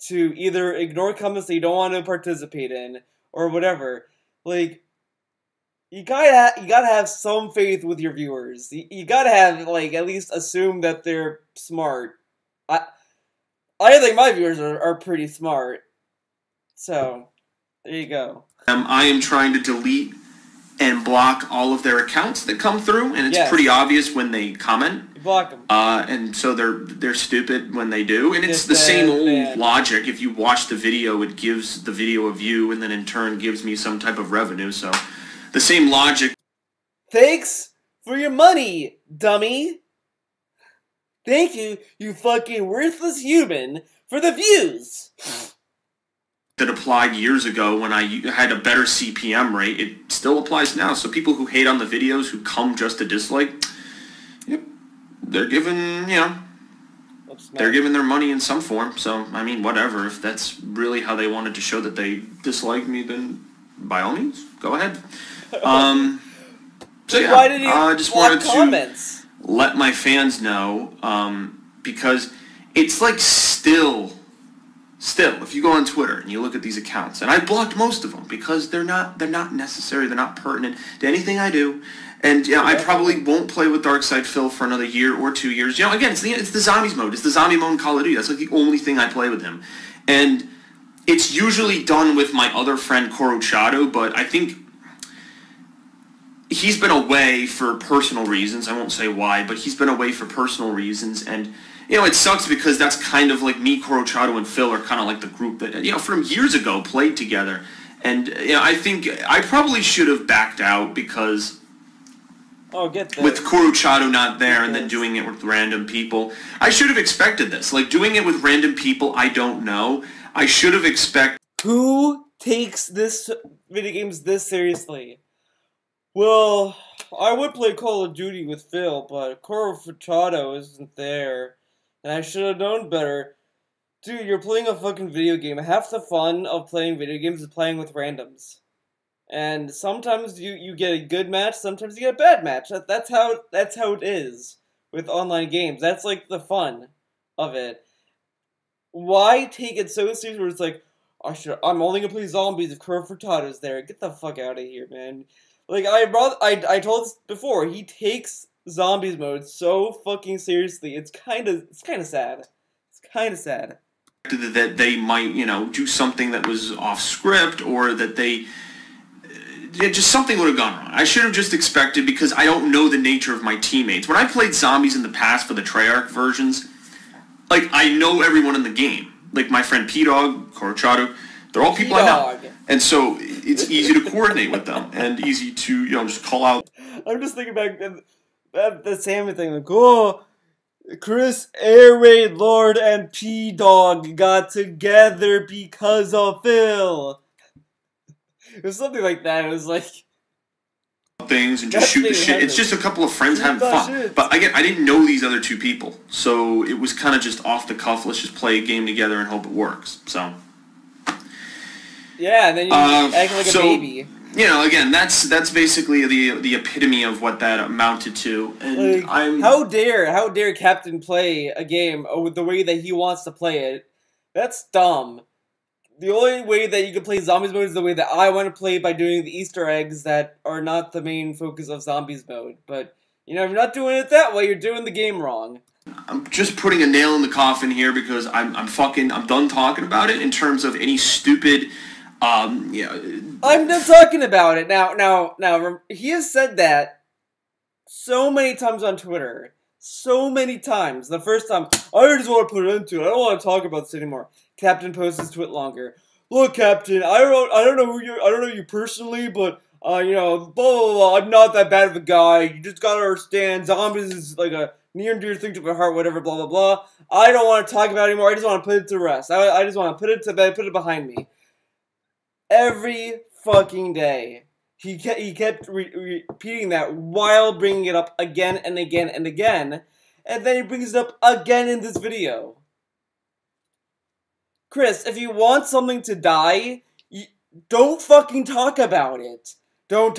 to either ignore comments they don't want to participate in or whatever. Like, you gotta have some faith with your viewers. You gotta have, like, at least assume that they're smart. I think my viewers are pretty smart. So, there you go. I am trying to delete and block all of their accounts that come through, and it's Yes. pretty obvious when they comment. You block them. And so they're stupid when they do, and it's Just the same old bad. logic. If you watch the video, it gives the video a view, and then in turn gives me some type of revenue. So, the same logic. Thanks for your money, dummy. Thank you, you fucking worthless human, for the views. That applied years ago when I had a better CPM rate, it still applies now. So people who hate on the videos, who come just to dislike, yep, they're given, they're given their money in some form. So, I mean, whatever. If that's really how they wanted to show that they dislike me, then by all means, go ahead. So yeah, Why did you just block wanted comments? to let my fans know, because it's like still, if you go on Twitter and you look at these accounts, and I blocked most of them because they're not necessary, they're not pertinent to anything I do, and I probably won't play with Darkside Phil for another year or 2 years. Again, it's the zombies mode, it's the zombie mode in Call of Duty. That's like the only thing I play with him, and it's usually done with my other friend Corochado, but I think he's been away for personal reasons. I won't say why, but he's been away for personal reasons, and it sucks because that's kind of like me, Corochado, and Phil are kind of like the group that, from years ago played together. And, I think I probably should have backed out because with Corochado not there and then doing it with random people, I should have expected this. Like, doing it with random people I don't know, I should have expected... Who takes this video games this seriously? Well, I would play Call of Duty with Phil, but Corochado isn't there. And I should have known better. Dude, you're playing a fucking video game. Half the fun of playing video games is playing with randoms. And sometimes you get a good match, sometimes you get a bad match. That's how it is with online games. That's like the fun of it. Why take it so serious where it's like, I'm only gonna play zombies if Corochato's there. Get the fuck out of here, man. Like, I told this before, he takes zombies mode so fucking seriously. It's kind of sad. It's kind of sad. That they might, do something that was off script, or that just something would have gone wrong. I should have just expected, because I don't know the nature of my teammates. When I played zombies in the past for the Treyarch versions, like, I know everyone in the game. Like, my friend P-Dog, Corochado, they're all people I know. And so, it's easy to coordinate with them, and easy to, just call out. I'm just thinking back at the Sammy thing, like, oh, Chris, Air Raid Lord, and P-Dog got together because of Phil. It was something like that. It was like... things and just shoot the shit. It's just a couple of friends having fun. But again, I didn't know these other two people. So it was kind of just off the cuff. Let's just play a game together and hope it works. So... yeah, and then you act like a baby. Again, that's basically the epitome of what that amounted to. And like, how dare Captain play a game the way that he wants to play it? That's dumb. The only way that you can play Zombies mode is the way that I want to play, by doing the Easter eggs that are not the main focus of Zombies mode. But, if you're not doing it that way, you're doing the game wrong. I'm just putting a nail in the coffin here, because I'm done talking about it in terms of any stupid... I'm done talking about it. Now, he has said that so many times on Twitter. So many times. The first time, I just want to put it into it. I don't want to talk about this anymore. Captain posts his tweet longer. Look, Captain, I don't know you personally, but blah, blah, blah, I'm not that bad of a guy. You just gotta understand, zombies is like a near and dear thing to my heart, whatever, blah, blah, blah. I don't want to talk about it anymore. I just want to put it to rest. I just want to put it to bed, put it behind me. Every fucking day, he kept repeating that while bringing it up again and again and again, and then he brings it up again in this video. Chris, if you want something to die, don't fucking talk about it. Don't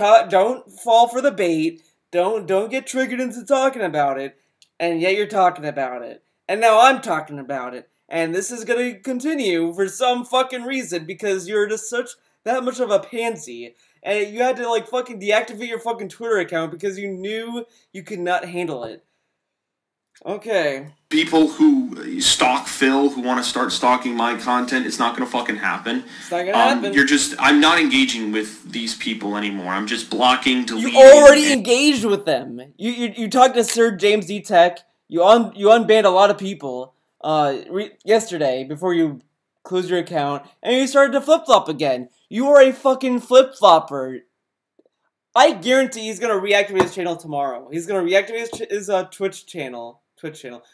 fall for the bait. Don't get triggered into talking about it. And yet you're talking about it. And now I'm talking about it. And this is gonna continue for some fucking reason because you're just that much of a pansy. And you had to like fucking deactivate your fucking Twitter account because you knew you could not handle it. Okay. People who stalk Phil, who want to start stalking my content, it's not going to fucking happen. It's not going to happen. I'm not engaging with these people anymore. I'm just blocking, deleting. You already engaged with them. You talked to Sir James D. Tech. You unbanned a lot of people yesterday before you closed your account, and you started to flip-flop again. You are a fucking flip-flopper. I guarantee he's going to reactivate his channel tomorrow. He's going to reactivate his Twitch channel,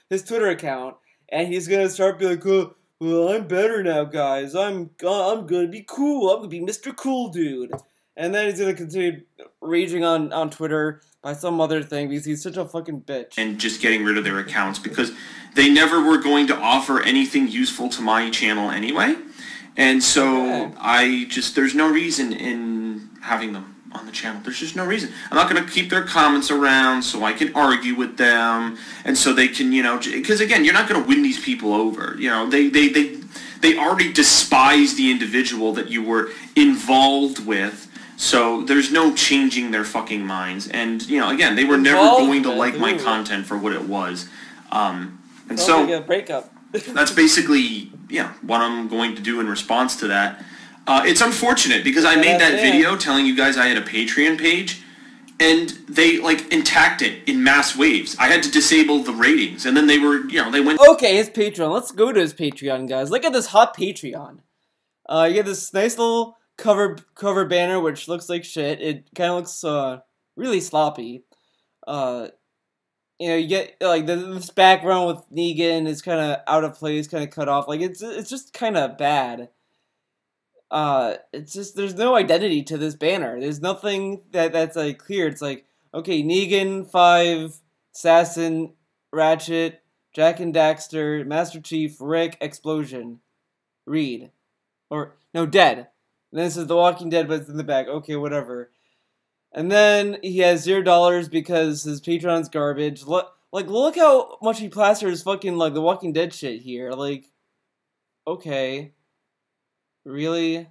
his Twitter account, and he's going to start being like, oh, well, I'm better now, guys. I'm going to be cool. I'm going to be Mr. Cool Dude. And then he's going to continue raging on Twitter by some other thing because he's such a fucking bitch. And just getting rid of their accounts because they never were going to offer anything useful to my channel anyway. And so there's no reason in having them on the channel. There's just no reason. I'm not going to keep their comments around so I can argue with them and so they can, because again, you're not going to win these people over. They already despise the individual that you were involved with, so there's no changing their fucking minds. And, again, they were never going to like my content for what it was. And so a breakup. That's basically, what I'm going to do in response to that. It's unfortunate because I made that video telling you guys I had a Patreon page, and they intact it in mass waves. I had to disable the ratings, and then they were, they went. Okay, his Patreon. Let's go to his Patreon, guys. Look at this hot Patreon. You get this nice little cover banner, which looks like shit. It kind of looks really sloppy. You get this background with Negan is kind of out of place, kind of cut off. It's just kind of bad. It's just there's no identity to this banner. There's nothing that's clear. It's like, okay, Negan, 5, Assassin, Ratchet, Jack and Daxter, Master Chief, Rick, Explosion, Reed, Dead. And then this is The Walking Dead, but it's in the back. Okay, whatever. And then he has $0 because his Patreon's garbage. Look how much he plasters fucking The Walking Dead shit here. Okay. Really?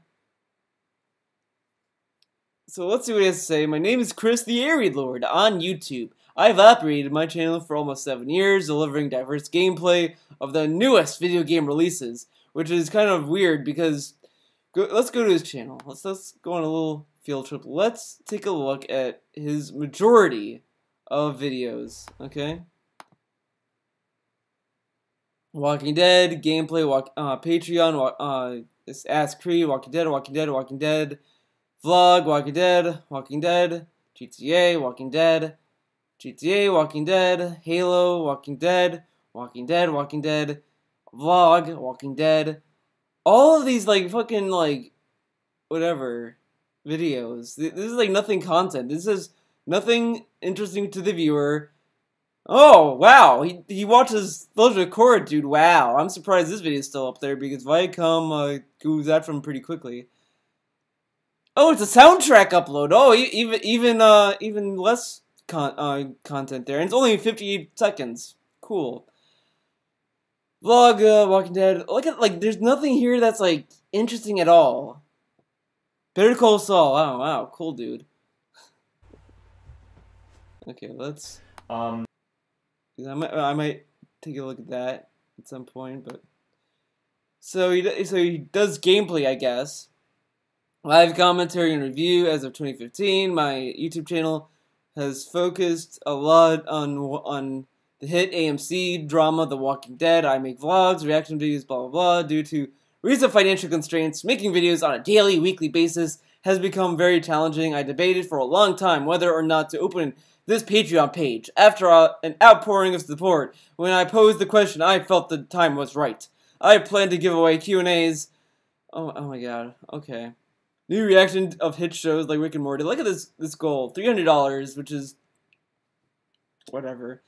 So let's see what he has to say. My name is Chris the Arid Lord on YouTube. I've operated my channel for almost 7 years, delivering diverse gameplay of the newest video game releases, which is kind of weird because let's go to his channel. Let's go on a little field trip. Let's take a look at his majority of videos. Okay. Walking Dead gameplay. Patreon. Ask Creed, Walking Dead, Vlog, Walking Dead, GTA, Walking Dead, Halo, Walking Dead, Vlog, Walking Dead. All of these, fucking, whatever, videos. This is, nothing content. This is nothing interesting to the viewer. Oh, wow, he watches Legend of Korra, dude, wow. I'm surprised this video is still up there, because Viacom goes that from pretty quickly. Oh, it's a soundtrack upload. Oh, even less content there, and it's only 58 seconds. Cool. Vlog, Walking Dead. Look at, there's nothing here that's, interesting at all. Better Call Saul. Oh, wow, cool, dude. Okay, let's... I might take a look at that at some point, but so he does gameplay, I guess. Live commentary and review as of 2015. My YouTube channel has focused a lot on the hit AMC drama The Walking Dead. I make vlogs, reaction videos, blah blah blah. Due to recent financial constraints, making videos on a daily, weekly basis has become very challenging. I debated for a long time whether or not to open this Patreon page. After an outpouring of support, when I posed the question, I felt the time was right. I plan to give away Q&As. Oh my god. Okay. New reaction of hit shows like Rick and Morty. Look at this goal. $300, which is whatever.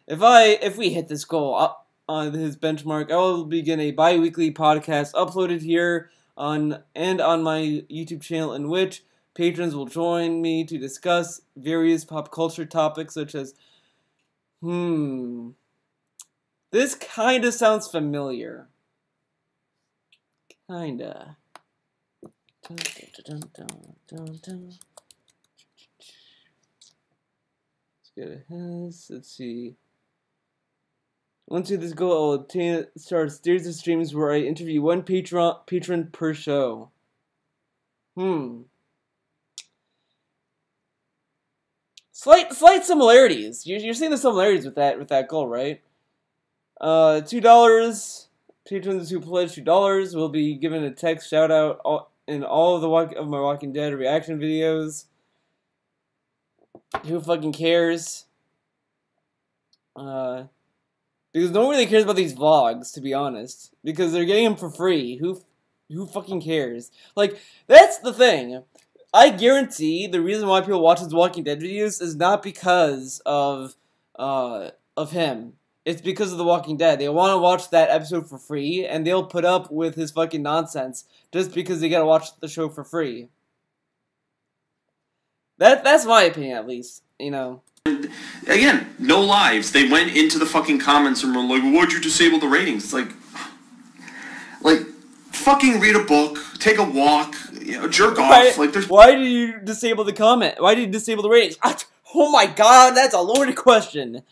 If we hit this goal on his benchmark, I will begin a bi-weekly podcast uploaded here on my YouTube channel, in which patrons will join me to discuss various pop culture topics such as, this kinda sounds familiar. Kinda. Let's get let's see. Once you this goal, I will obtain start a series of streams where I interview one patron per show. Slight similarities. You're seeing the similarities with that goal, right? $2. Patrons who pledge $2 will be given a text shout out in all of my Walking Dead reaction videos. Who fucking cares? Because no one really cares about these vlogs, to be honest. Because they're getting them for free. Who fucking cares? Like, that's the thing. I guarantee the reason why people watch his Walking Dead videos is not because of him. It's because of The Walking Dead. They want to watch that episode for free, and they'll put up with his fucking nonsense just because they gotta watch the show for free. That's my opinion, at least. You know. Again, no lives. They went into the fucking comments and were like, "Why'd you disable the ratings?" It's like, fucking read a book, take a walk, you know, jerk off. Like, there's. Why did you disable the comment? Why did you disable the ratings? Oh my god, that's a loaded question.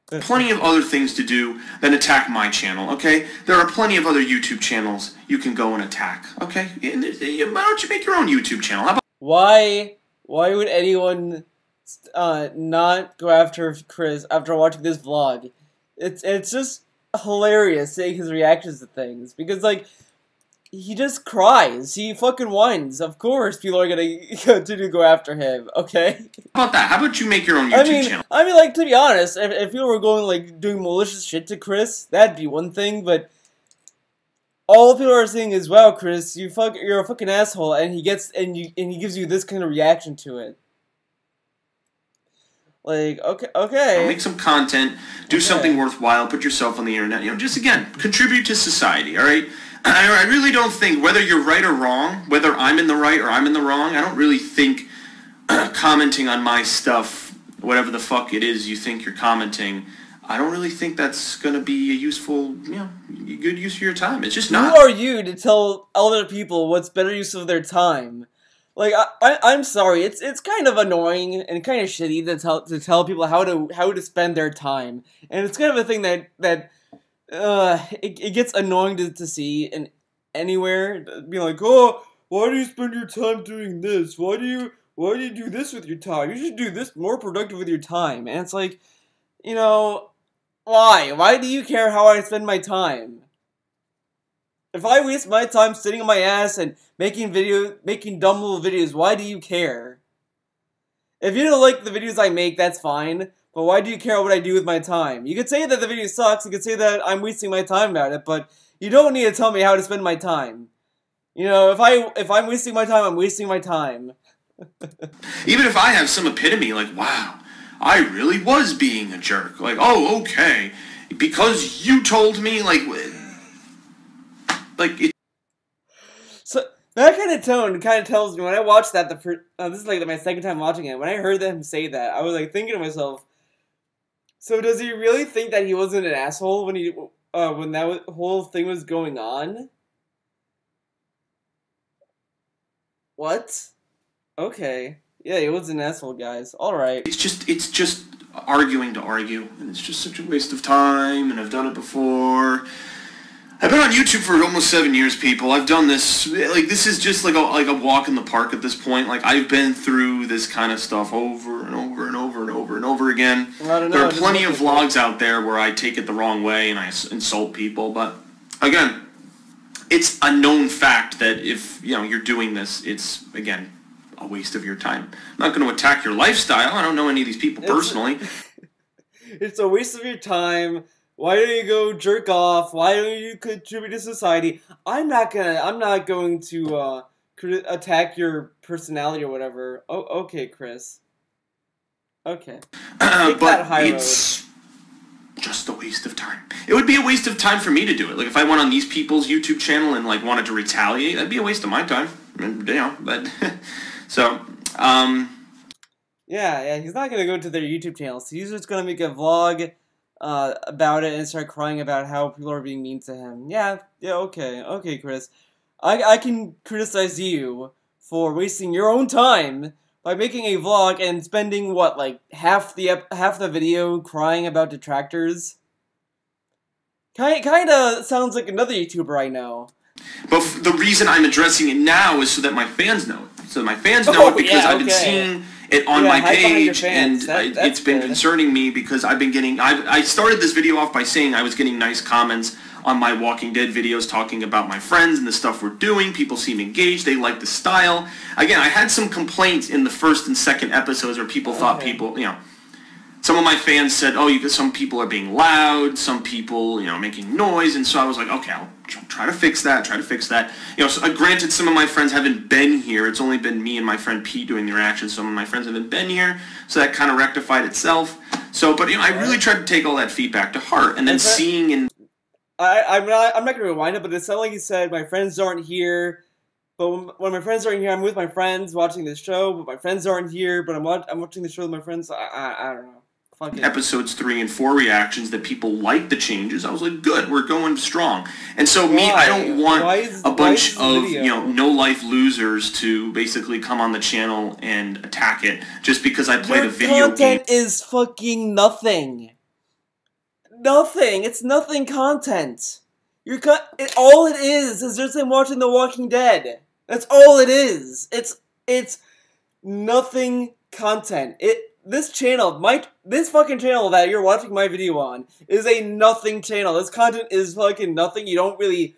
Plenty of other things to do than attack my channel, okay? There are plenty of other YouTube channels you can go and attack, okay? Why don't you make your own YouTube channel? How about why would anyone not go after Chris after watching this vlog? It's just hilarious seeing his reactions to things, because, like, he just cries. He fucking whines. Of course people are gonna continue to go after him, okay? How about that? How about you make your own YouTube channel? I mean, like, to be honest, if people were going, like, doing malicious shit to Chris, that'd be one thing, but all people are saying is, wow, Chris, you're a fucking asshole, and he gives you this kind of reaction to it. Like, okay. Make some content, do something worthwhile, put yourself on the internet, you know, just, again, contribute to society, alright? I really don't think, whether you're right or wrong, whether I'm in the right or I'm in the wrong, I don't really think commenting on my stuff, whatever the fuck it is you think you're commenting, I don't really think that's going to be a useful, you know, good use of your time. It's just not. Who are you to tell other people what's better use of their time? Like, I'm sorry, it's kind of annoying and kind of shitty to tell people how to spend their time, and it's kind of a thing that it gets annoying to see in anywhere. Being like, oh, why do you spend your time doing this? Why do you do this with your time? You should do this more productive with your time. And it's like, you know, why? Why do you care how I spend my time? If I waste my time sitting on my ass and making dumb little videos, why do you care? If you don't like the videos I make, that's fine. But why do you care what I do with my time? You could say that the video sucks, you could say that I'm wasting my time about it, but you don't need to tell me how to spend my time. You know, if I'm wasting my time, I'm wasting my time. Even if I have some epitome, like, wow, I really was being a jerk. Like, oh, okay, because you told me, like it. So that kind of tone kind of tells me, when I watched that, this is like my second time watching it, when I heard him say that, I was like thinking to myself, so does he really think that he wasn't an asshole when that whole thing was going on? What? Okay. Yeah, he was an asshole, guys. Alright. It's just arguing to argue, and it's just such a waste of time, and I've done it before. I've been on YouTube for almost 7 years, people. I've done this, like, this is just like a walk in the park at this point. Like, I've been through this kind of stuff over and over and over and over and over again. I don't know, there are plenty of vlogs out there where I take it the wrong way and I insult people, but, again, it's a known fact that if, you know, you're doing this, it's, again, a waste of your time. I'm not going to attack your lifestyle. I don't know any of these people personally. It's a waste of your time. Why don't you go jerk off? Why don't you contribute to society? I'm not going to attack your personality or whatever. Oh, okay, Chris. Okay. But it's just a waste of time. It would be a waste of time for me to do it. Like, if I went on these people's YouTube channel and, like, wanted to retaliate, that'd be a waste of my time. You know, but, so, Yeah, he's not gonna go to their YouTube channels. He's just gonna make a vlog about it and start crying about how people are being mean to him. Yeah, okay, Chris. I can criticize you for wasting your own time by making a vlog and spending, what, like, half the video crying about detractors? Kinda sounds like another YouTuber I know. But the reason I'm addressing it now is so that my fans know it. So my fans know it because I've been seeing it on my page, and it's been concerning me because I've been getting... I started this video off by saying I was getting nice comments on my Walking Dead videos talking about my friends and the stuff we're doing. People seem engaged. They like the style. Again, I had some complaints in the first and second episodes where people thought people, you know... Some of my fans said, oh, some people are being loud, some people, you know, making noise, and so I was like, okay, I'll try to fix that, You know, so, granted, some of my friends haven't been here. It's only been me and my friend Pete doing the reactions. Some of my friends haven't been here, so that kind of rectified itself. So, but, you know, I really tried to take all that feedback to heart, and then seeing and... I'm not going to rewind it, but it sounded like you said, my friends aren't here, but when my friends aren't here, I'm with my friends watching this show, but my friends aren't here, but I'm watching the show with my friends. I don't know. Episodes 3 and 4 reactions that people liked the changes. I was like, good, we're going strong. And so I don't want a bunch of, you know, no-life losers to basically come on the channel and attack it just because I played a video game. Your content is fucking nothing. Nothing. It's nothing content. All it is just him watching The Walking Dead. That's all it is. It's nothing content. This fucking channel that you're watching my video on is a nothing channel. This content is fucking nothing. You don't really...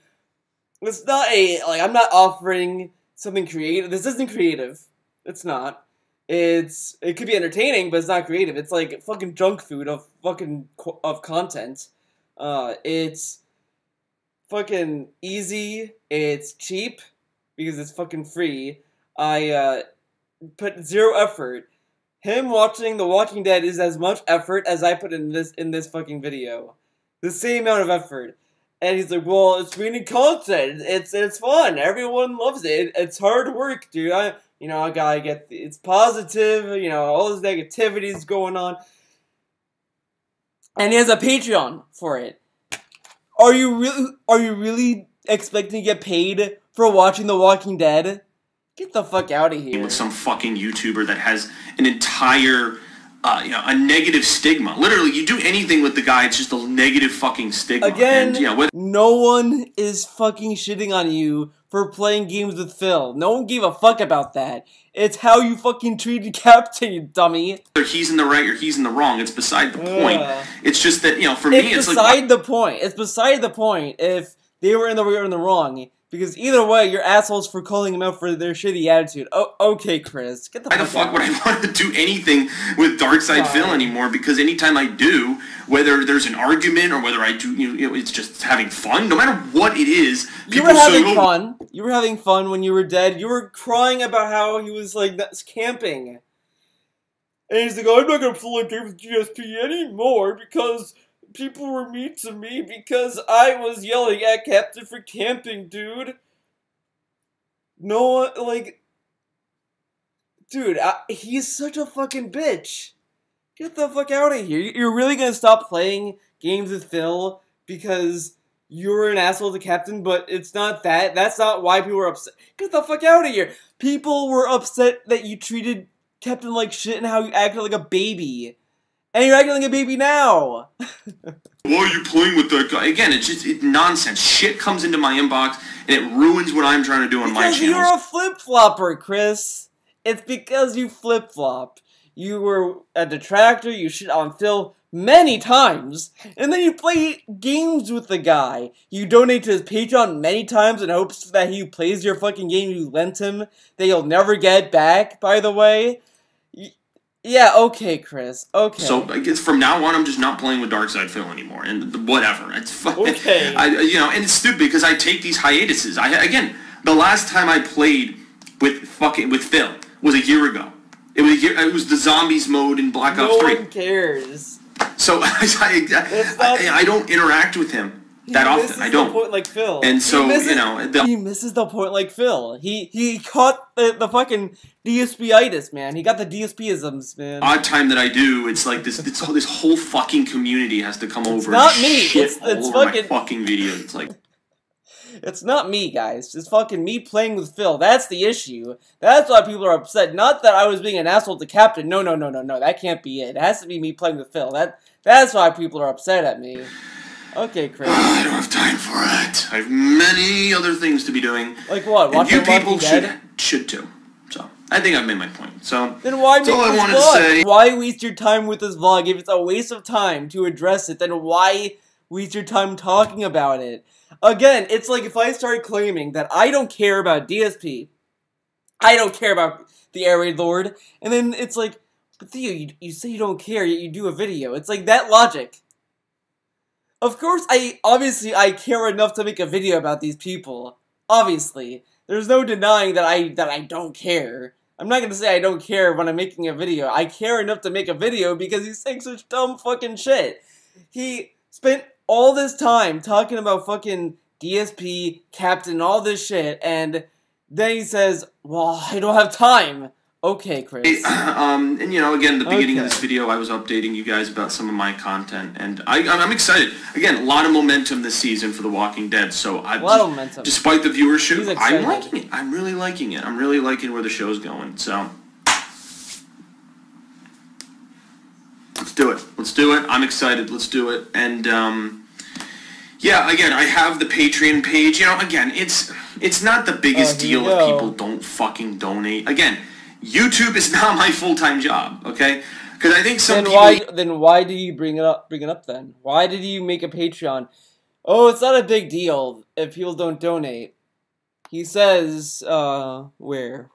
It's not I'm not offering something creative. This isn't creative. It's not. It could be entertaining, but it's not creative. It's like fucking junk food of content. It's fucking easy. It's cheap because it's fucking free. I put zero effort. Him watching The Walking Dead is as much effort as I put in this fucking video. The same amount of effort. And he's like, well, it's meaning content. It's fun. Everyone loves it. It's hard work, dude. I gotta get... It's positive, you know, all this negativity's going on. And he has a Patreon for it. Are you really expecting to get paid for watching The Walking Dead? Get the fuck out of here. With some fucking YouTuber that has an entire, you know, a negative stigma. Literally, you do anything with the guy, it's just a negative fucking stigma. Again, and, no one is fucking shitting on you for playing games with Phil. No one gave a fuck about that. It's how you fucking treated Captain, you dummy. Either he's in the right or he's in the wrong. It's beside the point. It's just that, you know, for me, it's like... It's beside the point if they were in the right or in the wrong. Because either way, you're assholes for calling them out for their shitty attitude. Oh, okay, Chris. Get the fuck out. Why the fuck would I want to do anything with Darkside Phil anymore? Because anytime I do, whether there's an argument or whether I do, you know, it's just having fun. No matter what it is, people say, you were having fun. You were having fun when you were dead. You were crying about how he was, like, that's camping. And he's like, I'm not going to play games with GSP anymore because... people were mean to me because I was yelling at Captain for camping, dude. No one, like... Dude, he's such a fucking bitch. Get the fuck out of here. You're really gonna stop playing games with Phil because you were an asshole to Captain, but it's not that. That's not why people were upset. Get the fuck out of here. People were upset that you treated Captain like shit and how you acted like a baby. And you're acting like a baby now! Why are you playing with that guy? Again, it's nonsense. Shit comes into my inbox, and it ruins what I'm trying to do on my channel. Because you're a flip-flopper, Chris. It's because you flip-flop. You were a detractor, you shit on Phil many times, and then you play games with the guy. You donate to his Patreon many times in hopes that he plays your fucking game you lent him, that you'll never get back, by the way. Yeah, okay, Chris. Okay. So I guess from now on, I'm just not playing with Darkside Phil anymore, and whatever. It's fucking. Okay. You know, and it's stupid because I take these hiatuses. Again, the last time I played with Phil was a year ago. It was the zombies mode in Black Ops 3. No one cares. So I don't interact with him that often. I don't. Point like Phil. And so he misses the point like Phil. He caught the fucking DSP-itis, man. He got the DSP-isms, man. Odd time that I do, it's like this whole fucking community has to come over. Not and me. Shit It's all over fucking my fucking videos. It's like. It's not me, guys. It's fucking me playing with Phil. That's the issue. That's why people are upset. Not that I was being an asshole to Captain. No. That can't be it. It has to be me playing with Phil. That's why people are upset at me. Okay, Chris. I don't have time for it. I have many other things to be doing. Like what? And you people Dead? should too. So I think I've made my point. So then why that's make all I this wanted vlog? to say. Why waste your time with this vlog if it's a waste of time to address it? Then why waste your time talking about it? Again, it's like if I started claiming that I don't care about DSP, I don't care about the Air Raid Lord, and then it's like, but Theo, you say you don't care, yet you do a video. It's like that logic. Of course, obviously I care enough to make a video about these people. Obviously. There's no denying that I don't care. I'm not gonna say I don't care when I'm making a video. I care enough to make a video because he's saying such dumb fucking shit. He spent all this time talking about fucking DSP, Captain, all this shit, and then he says, well, I don't have time. Okay, Chris. And again, the beginning of this video, I was updating you guys about some of my content, and I'm excited. Again, a lot of momentum this season for The Walking Dead, so a lot of momentum. Despite the viewership, I'm liking it. I'm really liking it. I'm really liking where the show's going, so. Let's do it. Let's do it. I'm excited. Let's do it. And, yeah, again, I have the Patreon page. Again, it's not the biggest deal if people don't fucking donate. Again, YouTube is not my full-time job, okay? Because I think some people... Then why did you bring it up then? Why did you make a Patreon? Oh, it's not a big deal if people don't donate. He says, where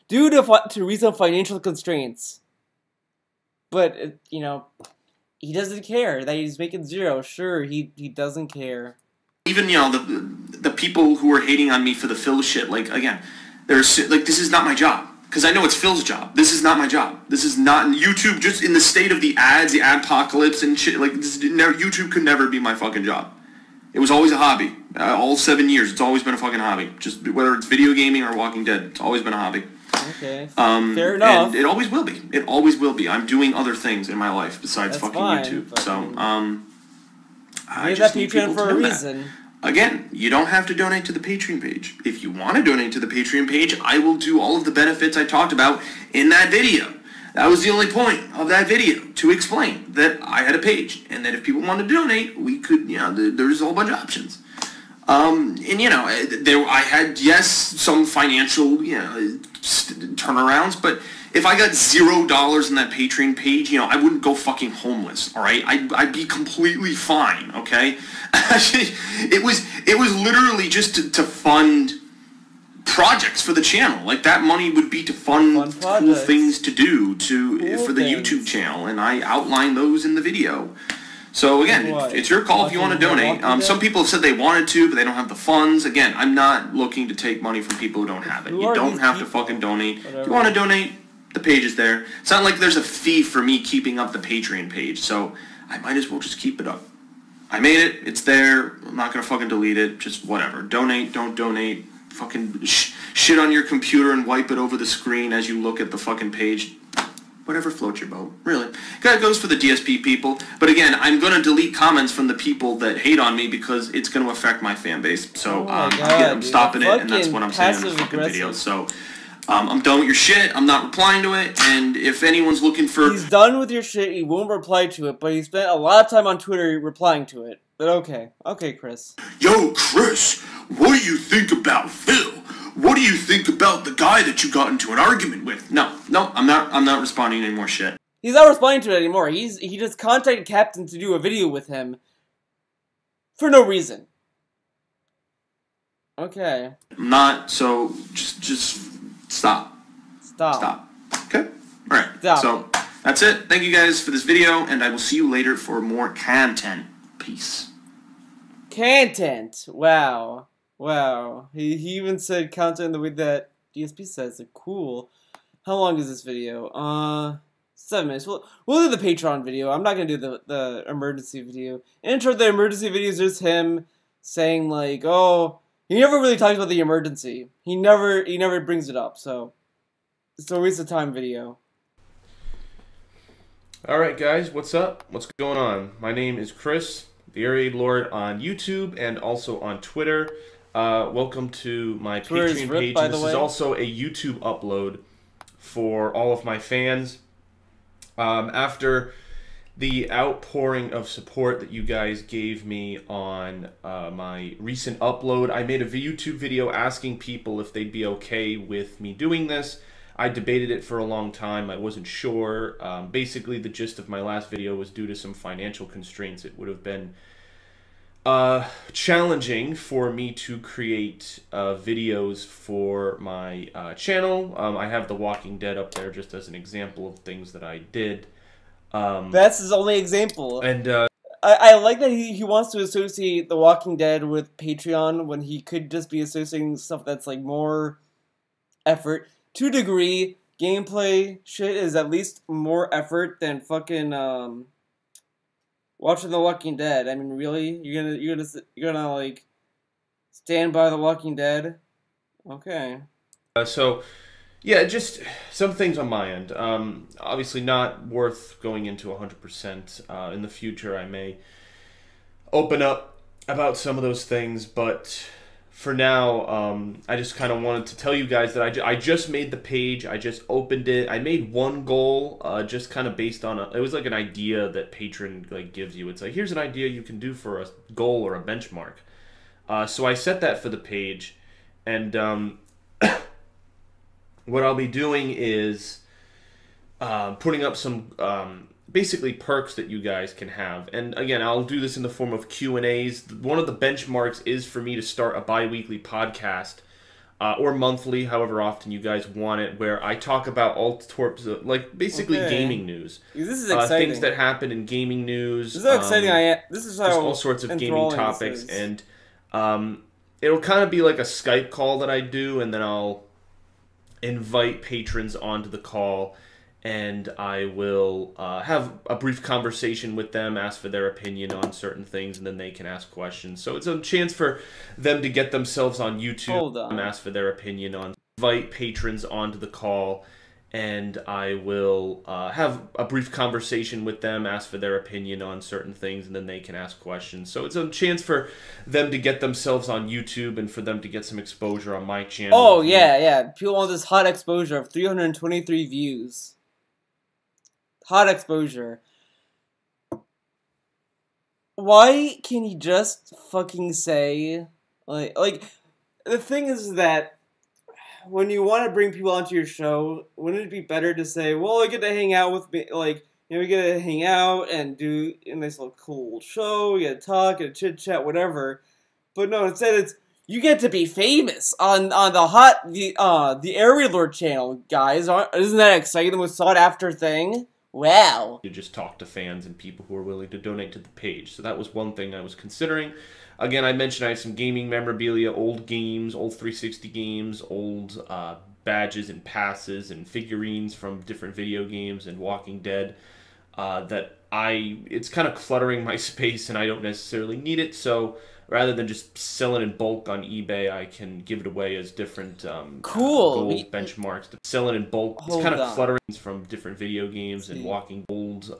due to recent financial constraints. But, he doesn't care that he's making zero. Sure, he doesn't care. Even, the people who are hating on me for the Phil shit, like, again, this is not my job. Because I know it's Phil's job. This is not my job. This is not YouTube, just in the state of the ads, the adpocalypse and shit, like, YouTube could never be my fucking job. It was always a hobby. All 7 years, it's always been a fucking hobby. Just, whether it's video gaming or Walking Dead, it's always been a hobby. Okay, fair enough. And it always will be. It always will be. I'm doing other things in my life besides fucking YouTube. So, I just need people to know that. Again, you don't have to donate to the Patreon page. If you want to donate to the Patreon page, I will do all of the benefits I talked about in that video. That was the only point of that video, to explain that I had a page, and that if people wanted to donate, we could, there's a whole bunch of options. I had, yes, some financial, turnarounds, but if I got $0 in that Patreon page, I wouldn't go fucking homeless, alright? I'd be completely fine, okay? It was literally just to fund projects for the channel. Like, that money would be to fund cool things to do for the YouTube channel, and I outlined those in the video. So again, it's your call if you want to donate. Some people have said they wanted to, but they don't have the funds. Again, I'm not looking to take money from people who don't have it. You don't have to fucking donate. If you want to donate, the page is there. It's not like there's a fee for me keeping up the Patreon page, so I might as well just keep it up. I made it. It's there. I'm not going to fucking delete it. Just whatever. Donate, don't donate. Fucking shit on your computer and wipe it over the screen as you look at the fucking page. Whatever floats your boat, really. That goes for the DSP people. But again, I'm going to delete comments from the people that hate on me because it's going to affect my fan base. So I'm stopping it, and that's what I'm saying in the fucking video. So I'm done with your shit. I'm not replying to it. And if anyone's looking for... He's done with your shit. He won't reply to it, but he spent a lot of time on Twitter replying to it. But okay. Okay, Chris. Yo, Chris, what do you think about Phil? What do you think about the guy that you got into an argument with? No, I'm not responding to any more shit. He's not responding to it anymore. He just contacted Captain to do a video with him for no reason. Okay. I'm not, so just stop. Stop. Okay? Alright. So that's it. Thank you guys for this video, and I will see you later for more content. Peace. Content. Wow. Wow, he even said content in the way that DSP says it. Cool. How long is this video? 7 minutes. We'll do the Patreon video. I'm not gonna do the emergency video. Intro the emergency video is just him saying like, oh, he never really talks about the emergency. He never brings it up. So it's a waste of time video. Alright guys, what's up? What's going on? My name is Chris, the Air Lord on YouTube and also on Twitter. Welcome to my Patreon page. And this is also a YouTube upload for all of my fans. After the outpouring of support that you guys gave me on my recent upload, I made a YouTube video asking people if they'd be okay with me doing this. I debated it for a long time. I wasn't sure. Basically, the gist of my last video was due to some financial constraints. It would have been challenging for me to create videos for my channel. I have The Walking Dead up there just as an example of things that I did. That's his only example. And I like that he wants to associate The Walking Dead with Patreon when he could just be associating stuff that's like more effort. To a degree, gameplay shit is at least more effort than fucking watching The Walking Dead. I mean, really, you're gonna like stand by The Walking Dead? Okay. So, yeah, just some things on my end. Obviously, not worth going into 100%. In the future, I may open up about some of those things, but for now, I just kind of wanted to tell you guys that I just made the page. I just opened it. I made one goal, just kind of based on it was like an idea that Patreon like gives you. It's like, here's an idea you can do for a goal or a benchmark. So I set that for the page, and what I'll be doing is putting up some basically perks that you guys can have. And again, I'll do this in the form of Q&As. One of the benchmarks is for me to start a bi-weekly podcast, or monthly, however often you guys want it, where I talk about all sorts of, like, basically gaming news. This is exciting. Things that happen in gaming news. This is how exciting this is how all sorts of gaming topics. And it'll kind of be like a Skype call that I do, and then I'll invite patrons onto the call, and I will have a brief conversation with them, ask for their opinion on certain things, and then they can ask questions. So it's a chance for them to get themselves on YouTube. Hold on. Ask for their opinion on. Invite patrons onto the call, and I will have a brief conversation with them, ask for their opinion on certain things, and then they can ask questions. So it's a chance for them to get themselves on YouTube and for them to get some exposure on my channel. Oh, yeah. People want this hot exposure of 323 views. Hot exposure. Why can you just fucking say, like, the thing is that when you want to bring people onto your show, wouldn't it be better to say, well, I get to hang out with me, like, you know, we get to hang out and do a nice little cool show, you get to talk, get to chit-chat, whatever. But no, instead it's, you get to be famous on the Air Lord channel, guys. Isn't that exciting? The most sought-after thing? Wow. You just talk to fans and people who are willing to donate to the page. So that was one thing I was considering. Again, I mentioned I have some gaming memorabilia, old games, old 360 games, old badges and passes and figurines from different video games and Walking Dead it's kind of cluttering my space and I don't necessarily need it. So rather than just selling in bulk on eBay, I can give it away as different gold benchmarks. Selling in bulk, it's kind of cluttering from different video games and walking old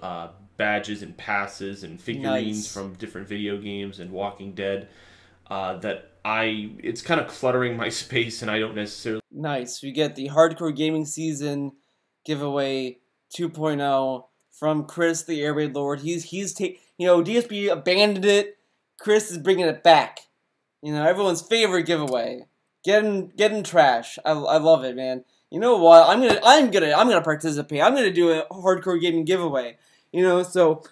badges and passes and figurines from different video games and Walking Dead it's kind of cluttering my space and I don't necessarily. Nice. We get the Hardcore Gaming Season giveaway 2.0 from Chris, the Air Lord. DSP abandoned it. Chris is bringing it back. You know, everyone's favorite giveaway. Getting trash. I love it, man. You know what? I'm gonna participate. I'm gonna do a hardcore gaming giveaway. You know, so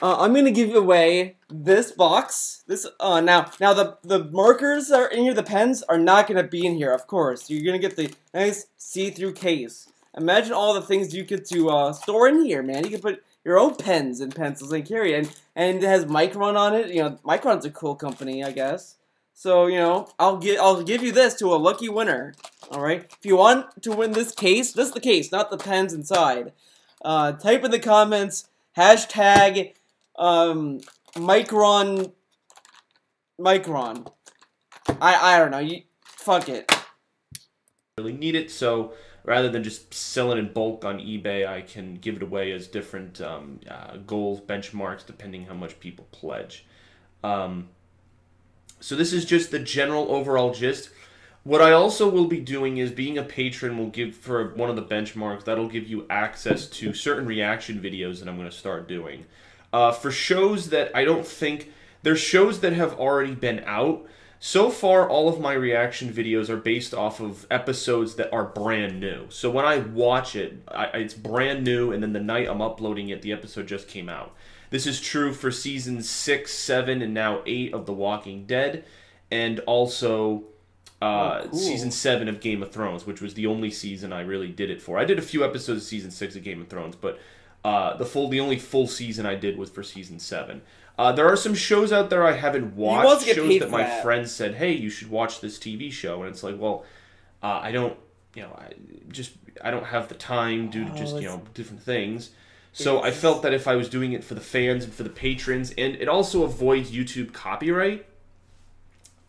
I'm gonna give away this box. This now the markers are in here. The pens are not gonna be in here, of course. You're gonna get the nice see-through case. Imagine all the things you get to store in here, man. You can put your own pens and pencils and carry it. And it has Micron on it. You know, Micron's a cool company, I guess. So, you know, I'll give you this to a lucky winner. Alright? If you want to win this case, just the case, not the pens inside. type in the comments, hashtag, Micron. I don't know. Fuck it. Really need it, so rather than just selling in bulk on eBay, I can give it away as different goals, benchmarks, depending how much people pledge. So this is just the general overall gist. What I also will be doing is being a patron will give, for one of the benchmarks, that'll give you access to certain reaction videos that I'm going to start doing. For shows that I don't think, there's shows that have already been out. So far, all of my reaction videos are based off of episodes that are brand new. So when I watch it, it's brand new, and then the night I'm uploading it, the episode just came out. This is true for seasons 6, 7, and now 8 of The Walking Dead, and also season 7 of Game of Thrones, which was the only season I really did it for. I did a few episodes of season 6 of Game of Thrones, but the only full season I did was for season 7. There are some shows out there I haven't watched, shows that my friends said, hey, you should watch this TV show, and it's like, well, I don't, I don't have the time due to just, different things. So I felt that if I was doing it for the fans and for the patrons, and it also avoids YouTube copyright.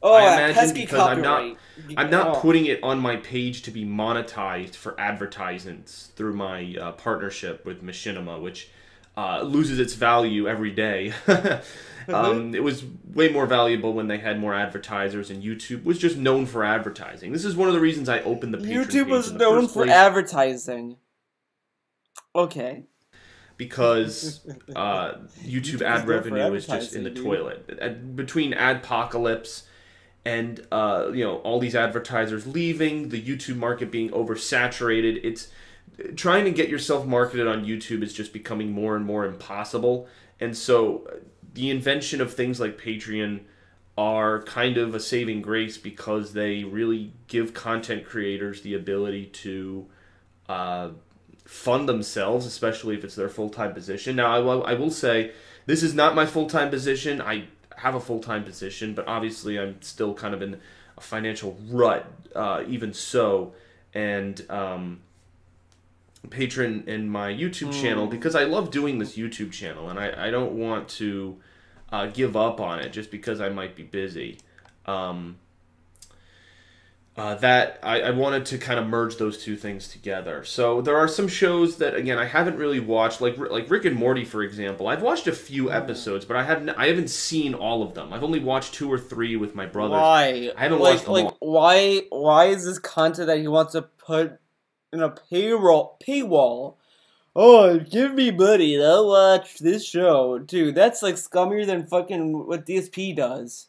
Oh, I imagine, because copyright. I'm not putting it on my page to be monetized for advertisements through my partnership with Machinima, which loses its value every day. It was way more valuable when they had more advertisers, and YouTube was just known for advertising. This is one of the reasons I opened the Patreon YouTube page was in the known first for place. Advertising. Okay. Because YouTube ad revenue is just in the toilet. Between Adpocalypse and all these advertisers leaving, the YouTube market being oversaturated, it's trying to get yourself marketed on YouTube is just becoming more and more impossible. And so the invention of things like Patreon are kind of a saving grace, because they really give content creators the ability to fund themselves, especially if it's their full-time position. Now, I will say, this is not my full-time position. I have a full-time position, but obviously I'm still kind of in a financial rut, even so. And patron in my YouTube channel, because I love doing this YouTube channel, and I don't want to give up on it just because I might be busy. That I wanted to kind of merge those two things together. So there are some shows that, again, I haven't really watched, like Rick and Morty, for example. I've watched a few episodes, but I haven't seen all of them. I've only watched 2 or 3 with my brothers. Why? I haven't watched them all. Why is this content that he wants to put in a paywall? Oh, give me money and I'll watch this show. Dude, that's like scummier than fucking what DSP does.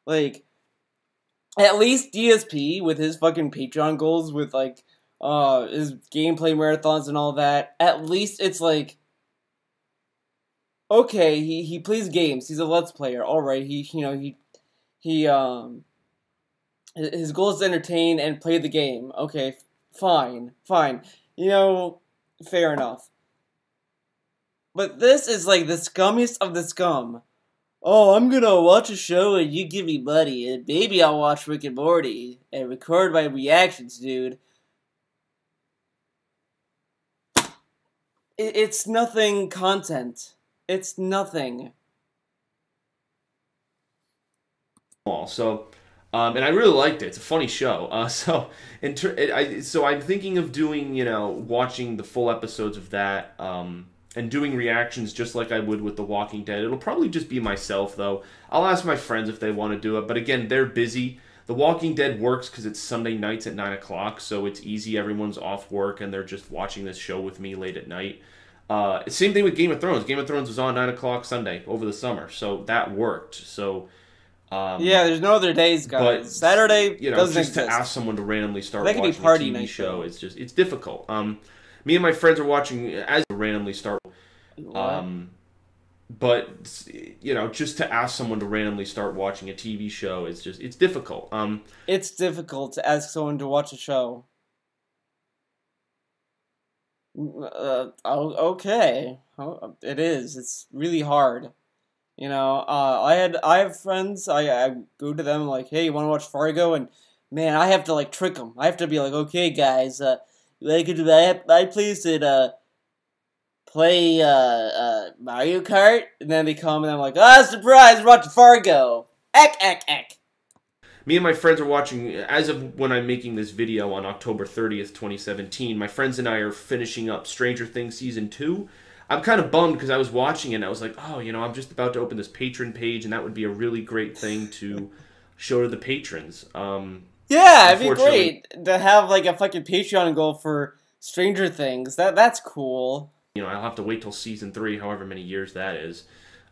Like, at least DSP, with his fucking Patreon goals, with, like, his gameplay marathons and all that, at least it's like, okay, he plays games, he's a Let's Player, alright, his goal is to entertain and play the game, okay, fine, fair enough. But this is, like, the scummiest of the scum. Oh, I'm gonna watch a show and you give me money, and maybe I'll watch Rick and Morty and record my reactions, dude. It's nothing content. It's nothing. So, and I really liked it. It's a funny show. So I'm thinking of doing, watching the full episodes of that, and doing reactions just like I would with The Walking Dead. It'll probably just be myself, though. I'll ask my friends if they want to do it, but again, they're busy. The Walking Dead works because it's Sunday nights at 9 o'clock, so it's easy. Everyone's off work, and they're just watching this show with me late at night. Same thing with Game of Thrones. Game of Thrones was on 9 o'clock Sunday over the summer, so that worked. So, yeah, there's no other days, guys. But Saturday doesn't just exist. To ask someone to randomly start watching a TV show, it's it's difficult. Me and my friends are watching as randomly start. But just to ask someone to randomly start watching a TV show, it's difficult. It's difficult to ask someone to watch a show. Okay, it is. It's really hard. I have friends. I go to them like, hey, you want to watch Fargo? And man, I have to like trick them. I have to be like, okay, guys, you like it to my place at play Mario Kart? And then they come and I'm like, ah, surprise, we're watching Fargo. Eck. Me and my friends are watching, as of when I'm making this video on October 30th, 2017, my friends and I are finishing up Stranger Things Season 2. I'm kind of bummed because I was watching it and I was like, oh, you know, I'm just about to open this patron page and that would be a really great thing to show to the patrons. Yeah, it'd be great to have like a fucking Patreon goal for Stranger Things. That's cool. You know, I'll have to wait till Season 3, however many years that is.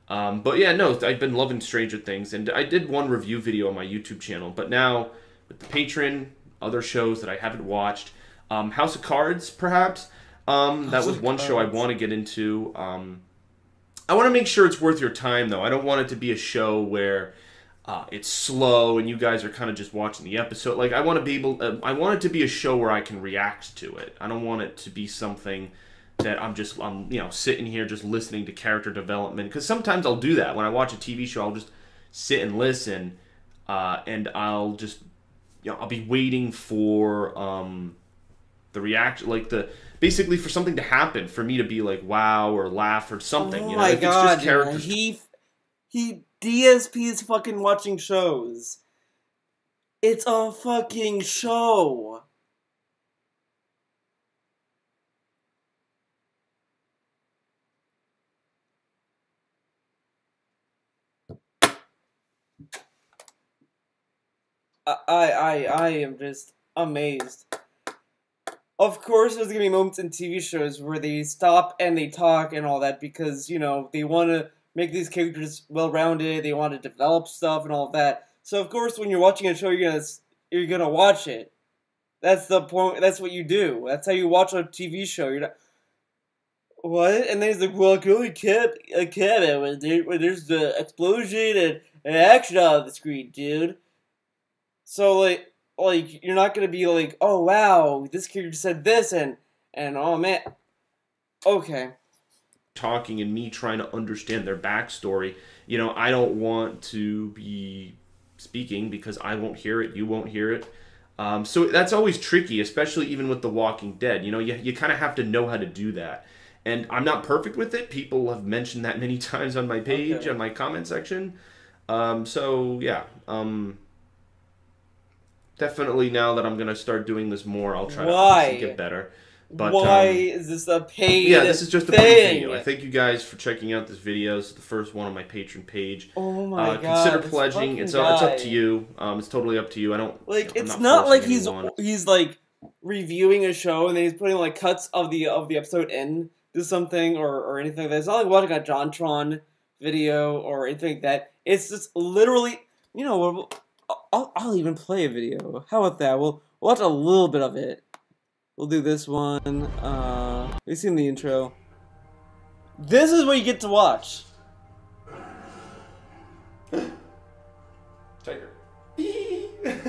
But yeah, no, I've been loving Stranger Things, and I did one review video on my YouTube channel, but now with the Patreon, other shows that I haven't watched, House of Cards, perhaps, that was one show I want to get into. I want to make sure it's worth your time, though. I don't want it to be a show where it's slow and you guys are kind of just watching the episode. Like, I want to be able, I want it to be a show where I can react to it. I don't want it to be something that I'm you know, sitting here just listening to character development. Because sometimes I'll do that. When I watch a TV show, I'll just sit and listen, and I'll just, you know, I'll be waiting for the reaction, like basically for something to happen, for me to be like, wow, or laugh or something. Oh you know? my If god, it's just characters. he DSP's fucking watching shows. It's a fucking show. I am just amazed. Of course, there's gonna be moments in TV shows where they stop and they talk and all that because, you know, they want to make these characters well-rounded. They want to develop stuff and all that. So of course, when you're watching a show, you're gonna watch it. That's the point. That's what you do. That's how you watch a TV show. You're not. What? And then he's like, well, I can only cap it when there's the explosion and action on the screen, dude. So, like, you're not gonna be like, oh, wow, this character said this, and oh, man. Okay. Talking and me trying to understand their backstory. You know, I don't want to be speaking because I won't hear it, you won't hear it. So that's always tricky, especially even with The Walking Dead. You know, you kind of have to know how to do that. And I'm not perfect with it. People have mentioned that many times on my page, on my comment section. So, yeah. Definitely now that I'm going to start doing this more, I'll try to get better. But, why is this a paid Yeah, this is just a paid video. I thank you guys for checking out this video. It's the first one on my Patreon page. Oh my god. Consider pledging. It's up to you. It's totally up to you. I don't... Like, it's not like he's like, reviewing a show and then he's putting, like, cuts of the episode in to something or anything like that. It's not like watching a JonTron video or anything like that. It's just literally... You know, I'll even play a video. How about that? We'll watch a little bit of it. We'll do this one. We've seen the intro. This is what you get to watch. Tiger. We've been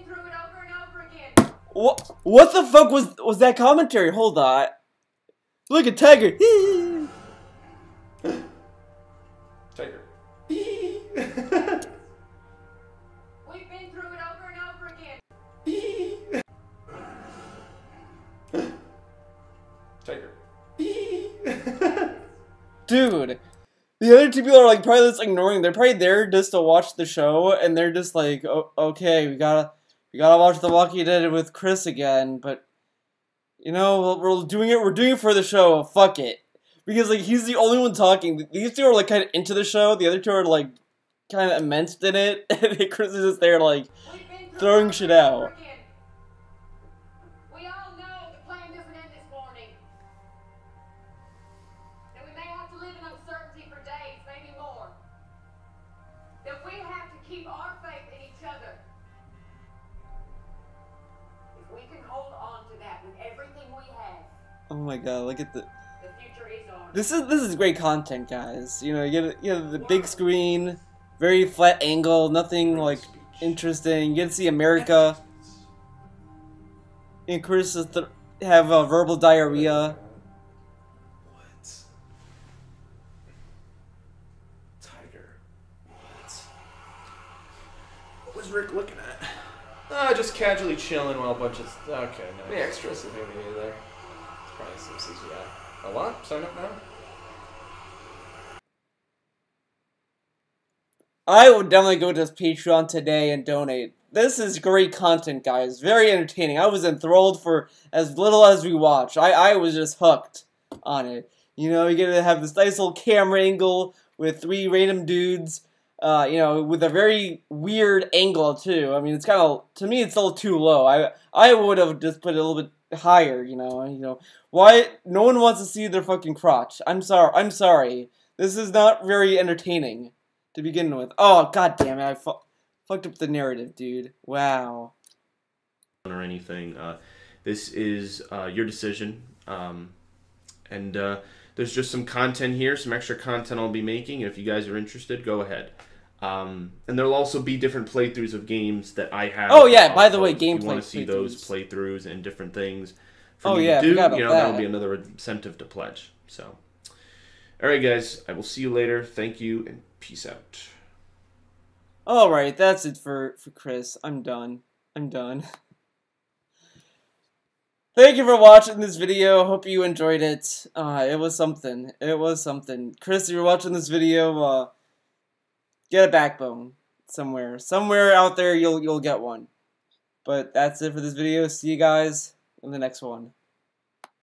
through it over and over again. What the fuck was that commentary? Hold on. Look at Tiger. Tiger. We've been through it over and over again. Tiger. Dude, the other two people are like probably just ignoring. They're probably there just to watch the show, and they're just like, oh, okay, we gotta watch The Walking Dead with Chris again. But you know, we're doing it. We're doing it for the show. Fuck it, because like he's the only one talking. These two are like kind of into the show. The other two are like kind of immersed in it, and Chris is just there like throwing shit out. We all know the plan doesn't end this morning. That we may have to live in uncertainty for days, maybe more. That we have to keep our faith in each other. If we can hold on to that with everything we have. Oh my god, look at the future is ours. This is great content, guys. You know, you get the big screen, very flat angle, nothing like interesting. You get to see America. And Chris have verbal diarrhea. What? Tiger. What was Rick looking at? Just casually chilling while a bunch of... Okay, no. The extras that maybe there. It's probably some CGI. A lot? Sign up now? I would definitely go to his Patreon today and donate. This is great content, guys. Very entertaining. I was enthralled for as little as we watched. I was just hooked on it. You know, you're gonna have this nice little camera angle with 3 random dudes, you know, with a very weird angle, too. I mean, it's kind of, to me, it's a little too low. I would have just put it a little bit higher, you know. Why? No one wants to see their fucking crotch. I'm sorry. This is not very entertaining to begin with. Oh, god damn it. I fucked up the narrative, dude. Wow. Or anything. This is your decision. And there's just some content here, some extra content I'll be making. If you guys are interested, go ahead. And there'll also be different playthroughs of games that I have. Oh yeah, by the way, gameplay. If you want to see those playthroughs and different things for me to do, you know, that'll be another incentive to pledge. So, all right, guys, I will see you later. Thank you and peace out. All right, that's it for Chris. I'm done. Thank you for watching this video. Hope you enjoyed it. It was something. Chris, if you're watching this video, get a backbone somewhere. Somewhere out there, you'll get one. But that's it for this video. See you guys in the next one.